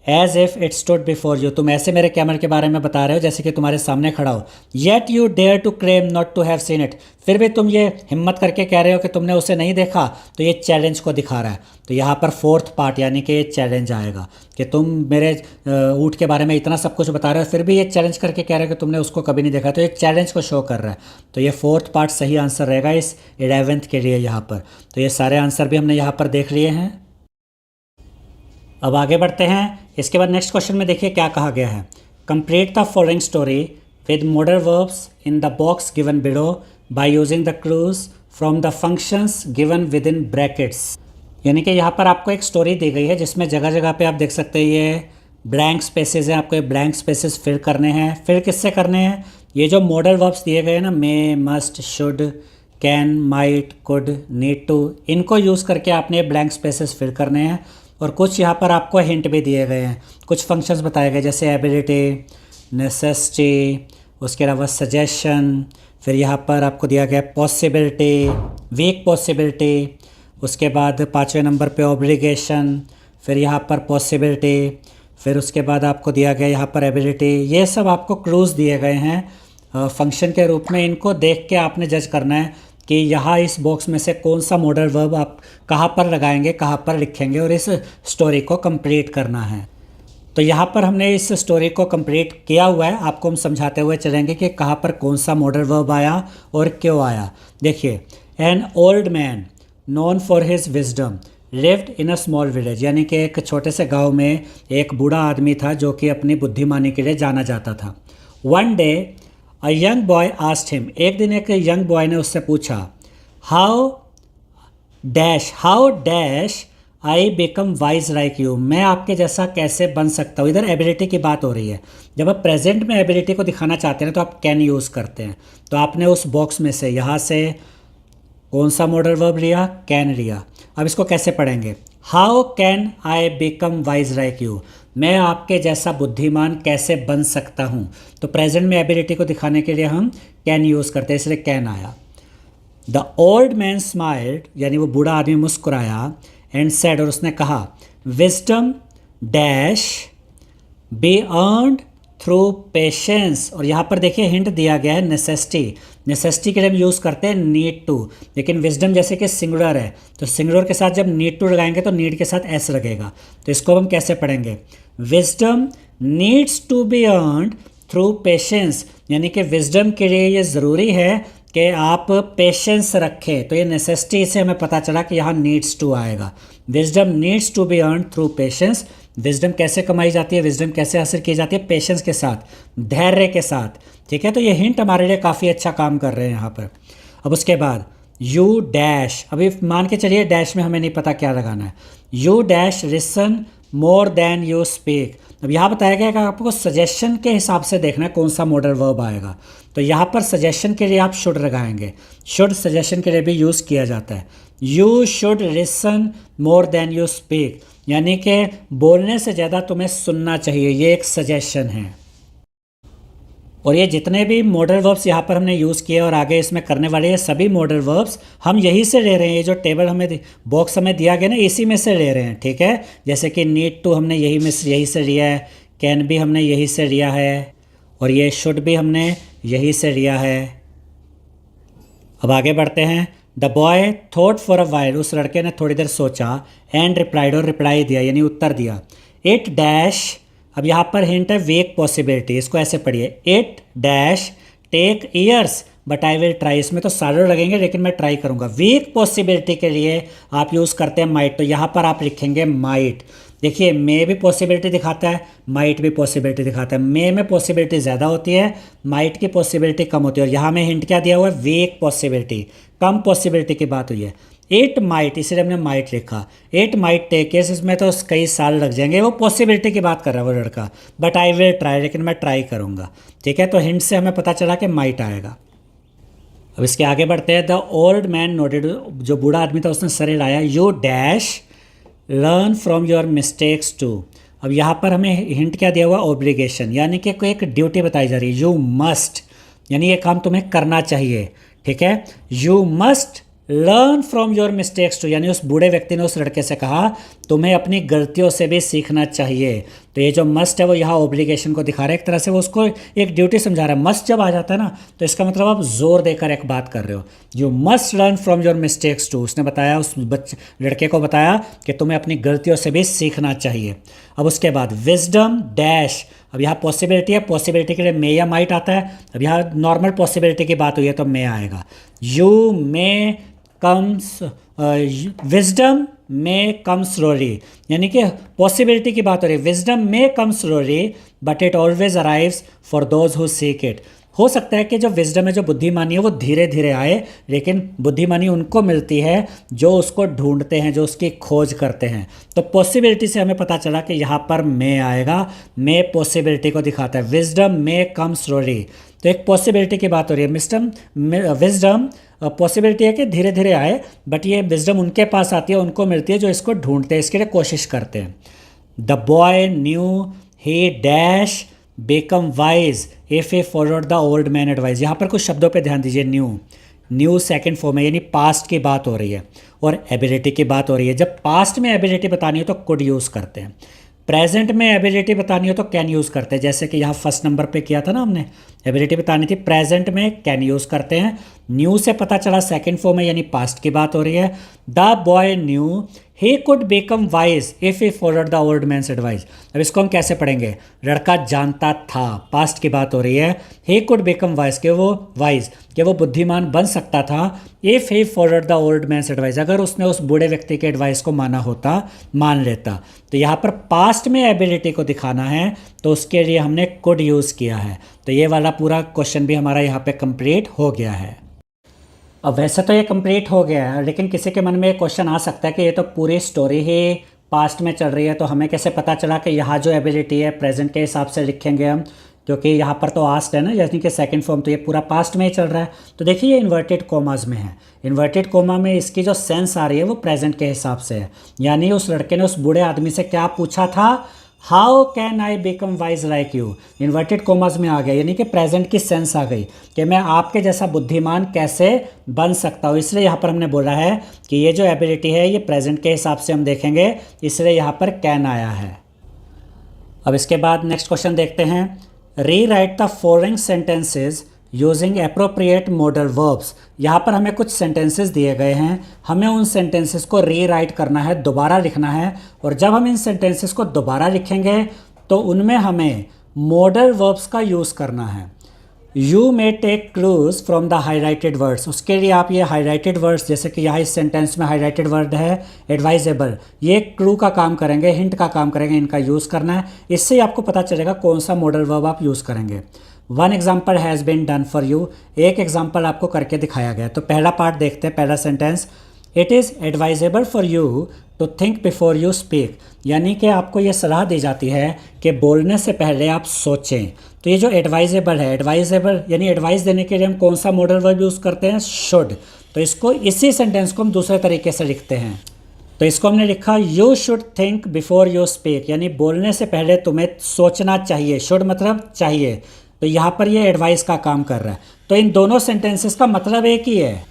as if it stood before you, तुम ऐसे मेरे कैमल के बारे में बता रहे हो जैसे कि तुम्हारे सामने खड़ा हो। Yet you dare to claim not to have seen it, फिर भी तुम ये हिम्मत करके कह रहे हो कि तुमने उसे नहीं देखा। तो ये चैलेंज को दिखा रहा है। तो यहाँ पर 4th पार्ट यानी कि ये चैलेंज आएगा कि तुम मेरे ऊँट के बारे में इतना सब कुछ बता रहे हो फिर भी ये चैलेंज करके कह रहे हो कि तुमने उसको कभी नहीं देखा। तो ये चैलेंज को शो कर रहा है। तो ये 4th पार्ट सही आंसर रहेगा इस 11th के लिए यहाँ पर। तो ये सारे आंसर भी हमने यहाँ पर देख लिए हैं। अब आगे बढ़ते हैं। इसके बाद नेक्स्ट क्वेश्चन में देखिए क्या कहा गया है, complete the following story with modal verbs in the box given below by using the clues from the functions given with in brackets. यानी कि यहाँ पर आपको एक स्टोरी दी गई है जिसमें जगह जगह पे आप देख सकते हैं ये ब्लैंक स्पेसेस हैं, आपको ये ब्लैंक स्पेसेस फिल करने हैं। फिल किससे करने हैं, ये जो मॉडल वर्ब्स दिए गए हैं ना, may, must, should, can, might, could, need to, इनको यूज़ करके आपने ब्लैंक स्पेसेस फिल करने हैं। और कुछ यहाँ पर आपको हिंट भी दिए गए हैं, कुछ फंक्शंस बताए गए जैसे एबिलिटी, नेसेसिटी, उसके अलावा सजेशन, फिर यहाँ पर आपको दिया गया पॉसिबिलिटी, वीक पॉसिबिलिटी, उसके बाद 5वें नंबर पे ऑब्लिगेशन, फिर यहाँ पर पॉसिबिलिटी, फिर उसके बाद आपको दिया गया यहाँ पर एबिलिटी, ये सब आपको क्लूज़ दिए गए हैं फंक्शन के रूप में। इनको देख के आपने जज करना है कि यहाँ इस बॉक्स में से कौन सा मॉडल वर्ब आप कहाँ पर लगाएंगे, कहाँ पर लिखेंगे, और इस स्टोरी को कंप्लीट करना है। तो यहाँ पर हमने इस स्टोरी को कंप्लीट किया हुआ है, आपको हम समझाते हुए चलेंगे कि कहाँ पर कौन सा मॉडल वर्ब आया और क्यों आया। देखिए, an old man known for his wisdom lived in a small village, यानी कि एक छोटे से गांव में एक बूढ़ा आदमी था जो कि अपनी बुद्धिमानी के लिए जाना जाता था। One day a young boy asked him, एक दिन एक यंग बॉय ने उससे पूछा, how dash I become wise like you, मैं आपके जैसा कैसे बन सकता हूँ। इधर एबिलिटी की बात हो रही है। जब आप प्रेजेंट में एबिलिटी को दिखाना चाहते हैं तो आप कैन यूज़ करते हैं। तो आपने उस बॉक्स में से यहाँ से कौन सा मॉडल वर्ब लिया, कैन लिया। अब इसको कैसे पढ़ेंगे, how can I become wise like you, मैं आपके जैसा बुद्धिमान कैसे बन सकता हूँ। तो प्रेजेंट में एबिलिटी को दिखाने के लिए हम कैन यूज़ करते हैं, इसलिए कैन आया। द ओल्ड मैन स्माइल्ड, यानी वो बूढ़ा आदमी मुस्कुराया, एंड सेड, और उसने कहा, wisdom dash B earned through patience, और यहाँ पर देखिए हिंट दिया गया है नेसेसिटी। नेसेसिटी के लिए हम यूज़ करते हैं नीड टू, लेकिन विजडम जैसे कि सिंगुलर है तो सिंगुलर के साथ जब नीड टू लगाएंगे तो नीड के साथ एस लगेगा। तो इसको हम कैसे पढ़ेंगे, wisdom needs to be earned through patience, यानी कि विजडम के लिए ये ज़रूरी है कि आप पेशेंस रखें। तो ये नेसेसिटी से हमें पता चला कि यहाँ नीड्स टू आएगा। Wisdom needs to be earn through patience. Wisdom कैसे कमाई जाती है, विजडम कैसे हासिल की जाती है, पेशेंस के साथ, धैर्य के साथ। ठीक है, तो ये हिंट हमारे लिए काफ़ी अच्छा काम कर रहे हैं यहाँ पर। अब उसके बाद यू डैश, अभी मान के चलिए डैश में हमें नहीं पता क्या लगाना है। You dash listen more than you speak. अब यहाँ बताया गया कि आपको सजेशन के हिसाब से देखना है कौन सा मॉडल वर्ब आएगा। तो यहाँ पर सजेशन के लिए आप शुड लगाएंगे। शुड सजेशन के लिए भी यूज़ किया जाता है। You should listen more than you speak, यानी कि बोलने से ज़्यादा तुम्हें सुनना चाहिए, ये एक सजेशन है। और ये जितने भी मॉडल वर्ब्स यहाँ पर हमने यूज़ किए और आगे इसमें करने वाले ये सभी मॉडल वर्ब्स हम यहीं से ले रहे हैं। ये जो टेबल हमें बॉक्स हमें दिया गया ना, इसी में से ले रहे हैं। ठीक है, जैसे कि नीड टू हमने यही से लिया है, कैन भी हमने यही से लिया है, और ये शुड भी हमने यही से लिया है। अब आगे बढ़ते हैं। The boy thought for a while, उस लड़के ने थोड़ी देर सोचा, एंड रिप्लाइड, और रिप्लाई दिया यानी उत्तर दिया। इट डैश, अब यहाँ पर हिंट है वीक पॉसिबिलिटी, इसको ऐसे पढ़िए, it dash take years but I will try. इसमें तो सालों लगेंगे लेकिन मैं ट्राई करूँगा। वीक पॉसिबिलिटी के लिए आप यूज़ करते हैं माइट, तो यहाँ पर आप लिखेंगे माइट। देखिए, मे भी पॉसिबिलिटी दिखाता है, माइट भी पॉसिबिलिटी दिखाता है। मे में पॉसिबिलिटी ज़्यादा होती है, माइट की पॉसिबिलिटी कम होती है। और यहाँ में हिंट क्या दिया हुआ है, वीक पॉसिबिलिटी, कम पॉसिबिलिटी की बात हुई है। इट माइट, इसलिए हमने माइट लिखा। इट माइट टेक केस, इसमें तो कई साल लग जाएंगे, वो पॉसिबिलिटी की बात कर रहा है वो लड़का। बट आई विल ट्राई, लेकिन मैं ट्राई करूँगा। ठीक है, तो हिंट से हमें पता चला कि माइट आएगा। अब इसके आगे बढ़ते हैं। द ओल्ड मैन नोटेड, जो बूढ़ा आदमी था उसने सर हिलाया। You dash learn from your mistakes too. अब यहाँ पर हमें हिंट क्या दिया हुआ, ऑब्लिगेशन, यानी कि कोई एक ड्यूटी बताई जा रही है। यू मस्ट, यानी ये काम तुम्हें करना चाहिए। ठीक है, you must learn from your mistakes too, यानी उस बूढ़े व्यक्ति ने उस लड़के से कहा तुम्हें अपनी गलतियों से भी सीखना चाहिए। तो ये जो मस्ट है वो यहाँ ऑब्लिगेशन को दिखा रहा है, एक तरह से वो उसको एक ड्यूटी समझा रहा है। मस्ट जब आ जाता है ना तो इसका मतलब आप जोर देकर एक बात कर रहे हो। You must learn from your mistakes too, उसने बताया, उस लड़के को बताया कि तुम्हें अपनी गलतियों से भी सीखना चाहिए। अब उसके बाद विजडम डैश, अब यहाँ पॉसिबिलिटी है, पॉसिबिलिटी के लिए मे या माइट आता है। अब यहाँ नॉर्मल पॉसिबिलिटी की बात हुई है तो मे आएगा। यू मे कम्स, विजडम में कम स्लोली, यानी कि पॉसिबिलिटी की बात हो रही है। विजडम में कम slowly but it always arrives for those who seek it. हो सकता है कि जो विजडम है, जो बुद्धिमानी है, वो धीरे धीरे आए, लेकिन बुद्धिमानी उनको मिलती है जो उसको ढूंढते हैं, जो उसकी खोज करते हैं। तो पॉसिबिलिटी से हमें पता चला कि यहाँ पर मे आएगा। मे पॉसिबिलिटी को दिखाता है। विजडम मे कम स्लोली, तो एक पॉसिबिलिटी की बात हो रही है। विजडम पॉसिबिलिटी है कि धीरे धीरे आए, बट ये विजडम उनके पास आती है, उनको मिलती है जो इसको ढूंढते हैं, इसके लिए कोशिश करते हैं। The boy knew he dash become wise if A followed the old man advice. यहाँ पर कुछ शब्दों पे ध्यान दीजिए। न्यू सेकंड फॉर्म है, यानी पास्ट की बात हो रही है और एबिलिटी की बात हो रही है। जब पास्ट में एबिलिटी बतानी है तो कुड यूज़ करते हैं। प्रेजेंट में एबिलिटी बतानी हो तो कैन यूज़ करते हैं, जैसे कि यहाँ फर्स्ट नंबर पे किया था ना हमने, एबिलिटी बतानी थी, प्रेजेंट में कैन यूज़ करते हैं। न्यू से पता चला सेकंड फॉर्म में, यानी पास्ट की बात हो रही है। The boy knew he could become wise if he followed the old man's advice. अब इसको हम कैसे पढ़ेंगे, लड़का जानता था, पास्ट की बात हो रही है। ही कुड बिकम वाइज, कि वो वाइज, कि वो बुद्धिमान बन सकता था। If he followed the old man's advice, अगर उसने उस बूढ़े व्यक्ति के एडवाइस को माना होता, मान लेता। तो यहाँ पर पास्ट में एबिलिटी को दिखाना है तो उसके लिए हमने कुड यूज़ किया है। तो ये वाला पूरा क्वेश्चन भी हमारा यहाँ पे कंप्लीट हो गया है। अब वैसे तो ये कंप्लीट हो गया है, लेकिन किसी के मन में एक क्वेश्चन आ सकता है कि ये तो पूरी स्टोरी ही पास्ट में चल रही है, तो हमें कैसे पता चला कि यहाँ जो एबिलिटी है प्रेजेंट के हिसाब से लिखेंगे हम, क्योंकि यहाँ पर तो आस्ट है ना, यानी कि सेकंड फॉर्म, तो ये पूरा पास्ट में ही चल रहा है। तो देखिए ये इन्वर्टेड कोमास में है, इन्वर्टेड कोमा में इसकी जो सेंस आ रही है वो प्रेजेंट के हिसाब से है। यानी उस लड़के ने उस बूढ़े आदमी से क्या पूछा था, how can I become wise like you, inverted commas में आ गया, यानी कि प्रेजेंट की सेंस आ गई कि मैं आपके जैसा बुद्धिमान कैसे बन सकता हूँ। इसलिए यहाँ पर हमने बोला है कि ये जो एबिलिटी है ये प्रेजेंट के हिसाब से हम देखेंगे, इसलिए यहाँ पर कैन आया है। अब इसके बाद नेक्स्ट क्वेश्चन देखते हैं, री right the following sentences using appropriate modal verbs. यहाँ पर हमें कुछ सेंटेंसेस दिए गए हैं, हमें उन सेंटेंसेस को री राइट करना है, दोबारा लिखना है। और जब हम इन सेंटेंसेस को दोबारा लिखेंगे तो उनमें हमें मॉडल वर्ब्स का यूज़ करना है। You may take clues from the highlighted words, उसके लिए आप ये हाईलाइटेड वर्ड्स, जैसे कि यहाँ इस सेंटेंस में हाईलाइटेड वर्ड है एडवाइजेबल, ये क्लू का काम करेंगे, हिंट का काम करेंगे, इनका यूज़ करना है। इससे आपको पता चलेगा कौन सा मॉडल वर्ब आप यूज़ करेंगे। One example has been done for you, एक एग्जाम्पल आपको करके दिखाया गया। तो पहला पार्ट देखते हैं, पहला sentence, it is advisable for you to think before you speak, यानी कि आपको ये सलाह दी जाती है कि बोलने से पहले आप सोचें। तो ये जो एडवाइजेबल है, एडवाइजेबल यानी एडवाइस देने के लिए हम कौन सा मॉडल वर्ब यूज़ करते हैं, शुड। तो इसको, इसी सेंटेंस को हम दूसरे तरीके से लिखते हैं। तो इसको हमने लिखा, you should think before you speak, यानी बोलने से पहले तुम्हें सोचना चाहिए। शुड मतलब चाहिए, तो यहाँ पर ये एडवाइस का काम कर रहा है। तो इन दोनों सेंटेंसेस का मतलब एक ही है,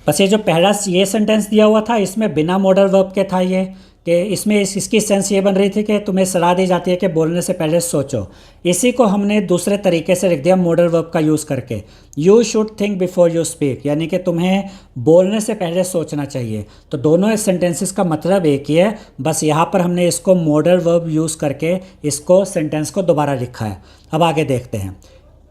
बस ये जो पहला ये सेंटेंस दिया हुआ था इसमें बिना मॉडल वर्ब के था ये, कि इसमें इसकी सेंस ये बन रही थी कि तुम्हें सलाह दी जाती है कि बोलने से पहले सोचो। इसी को हमने दूसरे तरीके से लिख दिया मॉडल वर्ब का यूज़ करके, you should think before you speak, यानी कि तुम्हें बोलने से पहले सोचना चाहिए। तो दोनों सेंटेंसेस का मतलब एक ही है, बस यहाँ पर हमने इसको मॉडल वर्ब यूज़ करके इसको सेंटेंस को दोबारा लिखा है। अब आगे देखते हैं,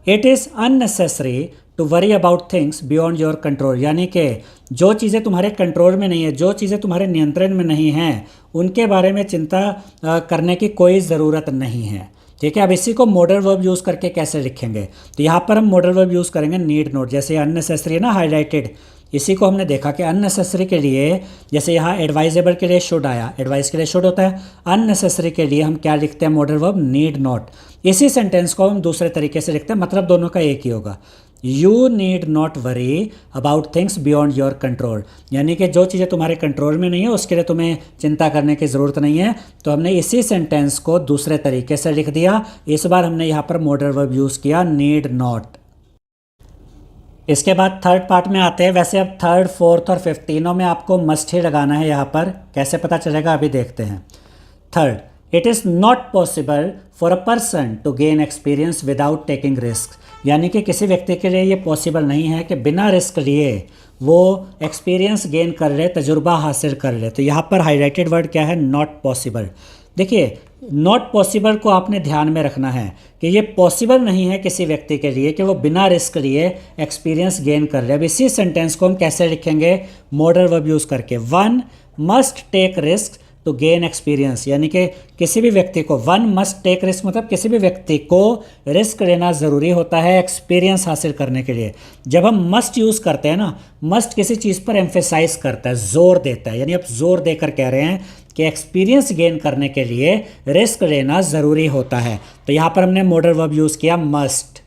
it is unnecessary to worry about things beyond your control, यानी कि जो चीज़ें तुम्हारे कंट्रोल में नहीं है, जो चीज़ें तुम्हारे नियंत्रण में नहीं हैं, उनके बारे में चिंता करने की कोई ज़रूरत नहीं है। ठीक है, अब इसी को मॉडल वर्ब यूज़ करके कैसे लिखेंगे, तो यहाँ पर हम मॉडल वर्ब यूज़ करेंगे नीड नोट, जैसे अननेसेसरी ना हाईलाइटेड, इसी को हमने देखा कि अननेसेसरी के लिए, जैसे यहाँ एडवाइजेबल के लिए शुड आया, एडवाइस के लिए शुड होता है, अननेसेसरी के लिए हम क्या लिखते हैं मॉडल वर्ब, नीड नॉट। इसी सेंटेंस को हम दूसरे तरीके से लिखते हैं, मतलब दोनों का एक ही होगा, you need not worry about things beyond your control, यानी कि जो चीज़ें तुम्हारे कंट्रोल में नहीं है उसके लिए तुम्हें चिंता करने की ज़रूरत नहीं है। तो हमने इसी सेंटेंस को दूसरे तरीके से लिख दिया, इस बार हमने यहाँ पर मॉडल वर्ब यूज़ किया नीड नॉट। इसके बाद थर्ड पार्ट में आते हैं। वैसे अब थर्ड, फोर्थ और फिफ्थ तीनों में आपको मस्ट ही लगाना है, यहाँ पर कैसे पता चलेगा अभी देखते हैं। Third, it is not possible for a person to gain experience without taking risk, यानी कि किसी व्यक्ति के लिए ये पॉसिबल नहीं है कि बिना रिस्क लिए वो एक्सपीरियंस गेन कर ले, तजुर्बा हासिल कर ले। तो यहाँ पर हाईलाइटेड वर्ड क्या है, नॉट पॉसिबल। देखिए नॉट पॉसिबल को आपने ध्यान में रखना है कि ये पॉसिबल नहीं है किसी व्यक्ति के लिए कि वो बिना रिस्क लिए एक्सपीरियंस गेन कर ले। अब इसी सेंटेंस को हम कैसे लिखेंगे, मॉडल वर्ब यूज़ करके, one must take risk to gain experience, यानी कि किसी भी व्यक्ति को, वन मस्ट टेक रिस्क मतलब किसी भी व्यक्ति को रिस्क लेना ज़रूरी होता है एक्सपीरियंस हासिल करने के लिए। जब हम मस्ट यूज़ करते हैं ना, मस्ट किसी चीज़ पर एम्फेसाइज करता है, जोर देता है, यानी आप जोर देकर कह रहे हैं कि एक्सपीरियंस गेन करने के लिए रिस्क लेना ज़रूरी होता है। तो यहाँ पर हमने मॉडल वर्ब यूज़ किया मस्ट।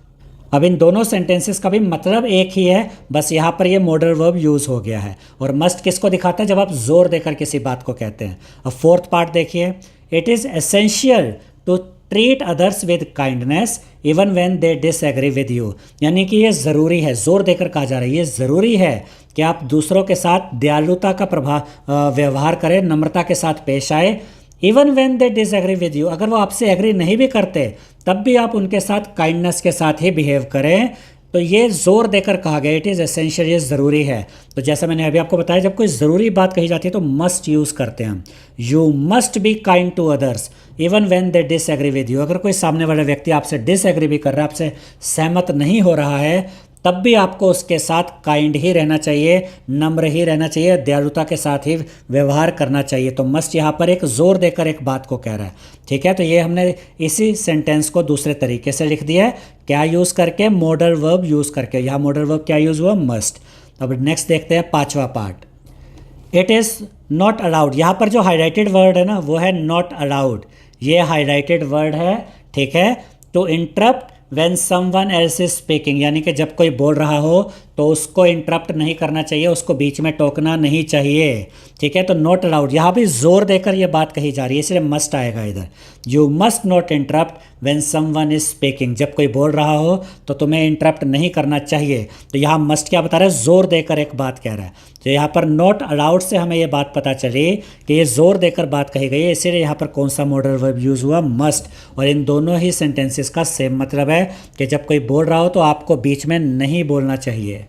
अब इन दोनों सेंटेंसेस का भी मतलब एक ही है, बस यहाँ पर ये मॉडल वर्ब यूज़ हो गया है। और मस्ट किसको दिखाता है, जब आप जोर देकर किसी बात को कहते हैं। अब फोर्थ पार्ट देखिए, it is essential to treat others with kindness even when they disagree with you, यानी कि ये ज़रूरी है, जोर देकर कहा जा रहा है, ये ज़रूरी है कि आप दूसरों के साथ दयालुता का व्यवहार करें, नम्रता के साथ पेश आए, even when they disagree with you, अगर वो आपसे एग्री नहीं भी करते तब भी आप उनके साथ काइंडनेस के साथ ही बिहेव करें। तो ये जोर देकर कहा गया, इट इज़ एसेंशियल, ये ज़रूरी है। तो जैसा मैंने अभी आपको बताया, जब कोई ज़रूरी बात कही जाती है तो मस्ट यूज़ करते हैं हम। You must be kind to others even when they disagree with you. अगर कोई सामने वाला व्यक्ति आपसे डिसएग्री भी कर रहा है, आपसे सहमत नहीं हो रहा है, तब भी आपको उसके साथ काइंड ही रहना चाहिए, नम्र ही रहना चाहिए, दयालुता के साथ ही व्यवहार करना चाहिए। तो मस्ट यहाँ पर एक जोर देकर एक बात को कह रहा है। ठीक है, तो ये हमने इसी सेंटेंस को दूसरे तरीके से लिख दिया है। क्या यूज़ करके? मॉडल वर्ब यूज़ करके। यहाँ मॉडल वर्ब क्या यूज़ हुआ? मस्ट। अब नेक्स्ट देखते हैं पांचवा part. It is not allowed. यहाँ पर जो हाईलाइटेड वर्ड है ना, वो है नॉट अलाउड। ये हाईलाइटेड वर्ड है। ठीक है, to interrupt when someone else is speaking, यानी कि जब कोई बोल रहा हो तो उसको इंटरप्ट नहीं करना चाहिए, उसको बीच में टोकना नहीं चाहिए। ठीक है, तो नॉट अलाउड यहाँ भी जोर देकर ये बात कही जा रही है, इसलिए मस्ट आएगा इधर। You must not interrupt when someone is speaking, जब कोई बोल रहा हो तो तुम्हें इंटरप्ट नहीं करना चाहिए। तो यहाँ मस्ट क्या बता रहा है? जोर देकर एक बात कह रहा है। तो यहाँ पर नॉट अलाउड से हमें ये बात पता चली कि ये जोर देकर बात कही गई है, इसीलिए यहाँ पर कौन सा मॉडल वर्ब यूज़ हुआ? मस्ट। और इन दोनों ही सेंटेंसेस का सेम मतलब है कि जब कोई बोल रहा हो तो आपको बीच में नहीं बोलना चाहिए।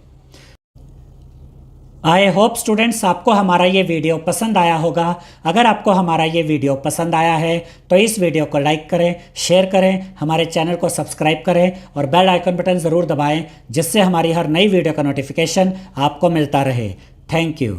आई होप स्टूडेंट्स आपको हमारा ये वीडियो पसंद आया होगा। अगर आपको हमारा ये वीडियो पसंद आया है तो इस वीडियो को लाइक करें, शेयर करें, हमारे चैनल को सब्सक्राइब करें और बेल आइकन बटन ज़रूर दबाएं, जिससे हमारी हर नई वीडियो का नोटिफिकेशन आपको मिलता रहे। Thank you.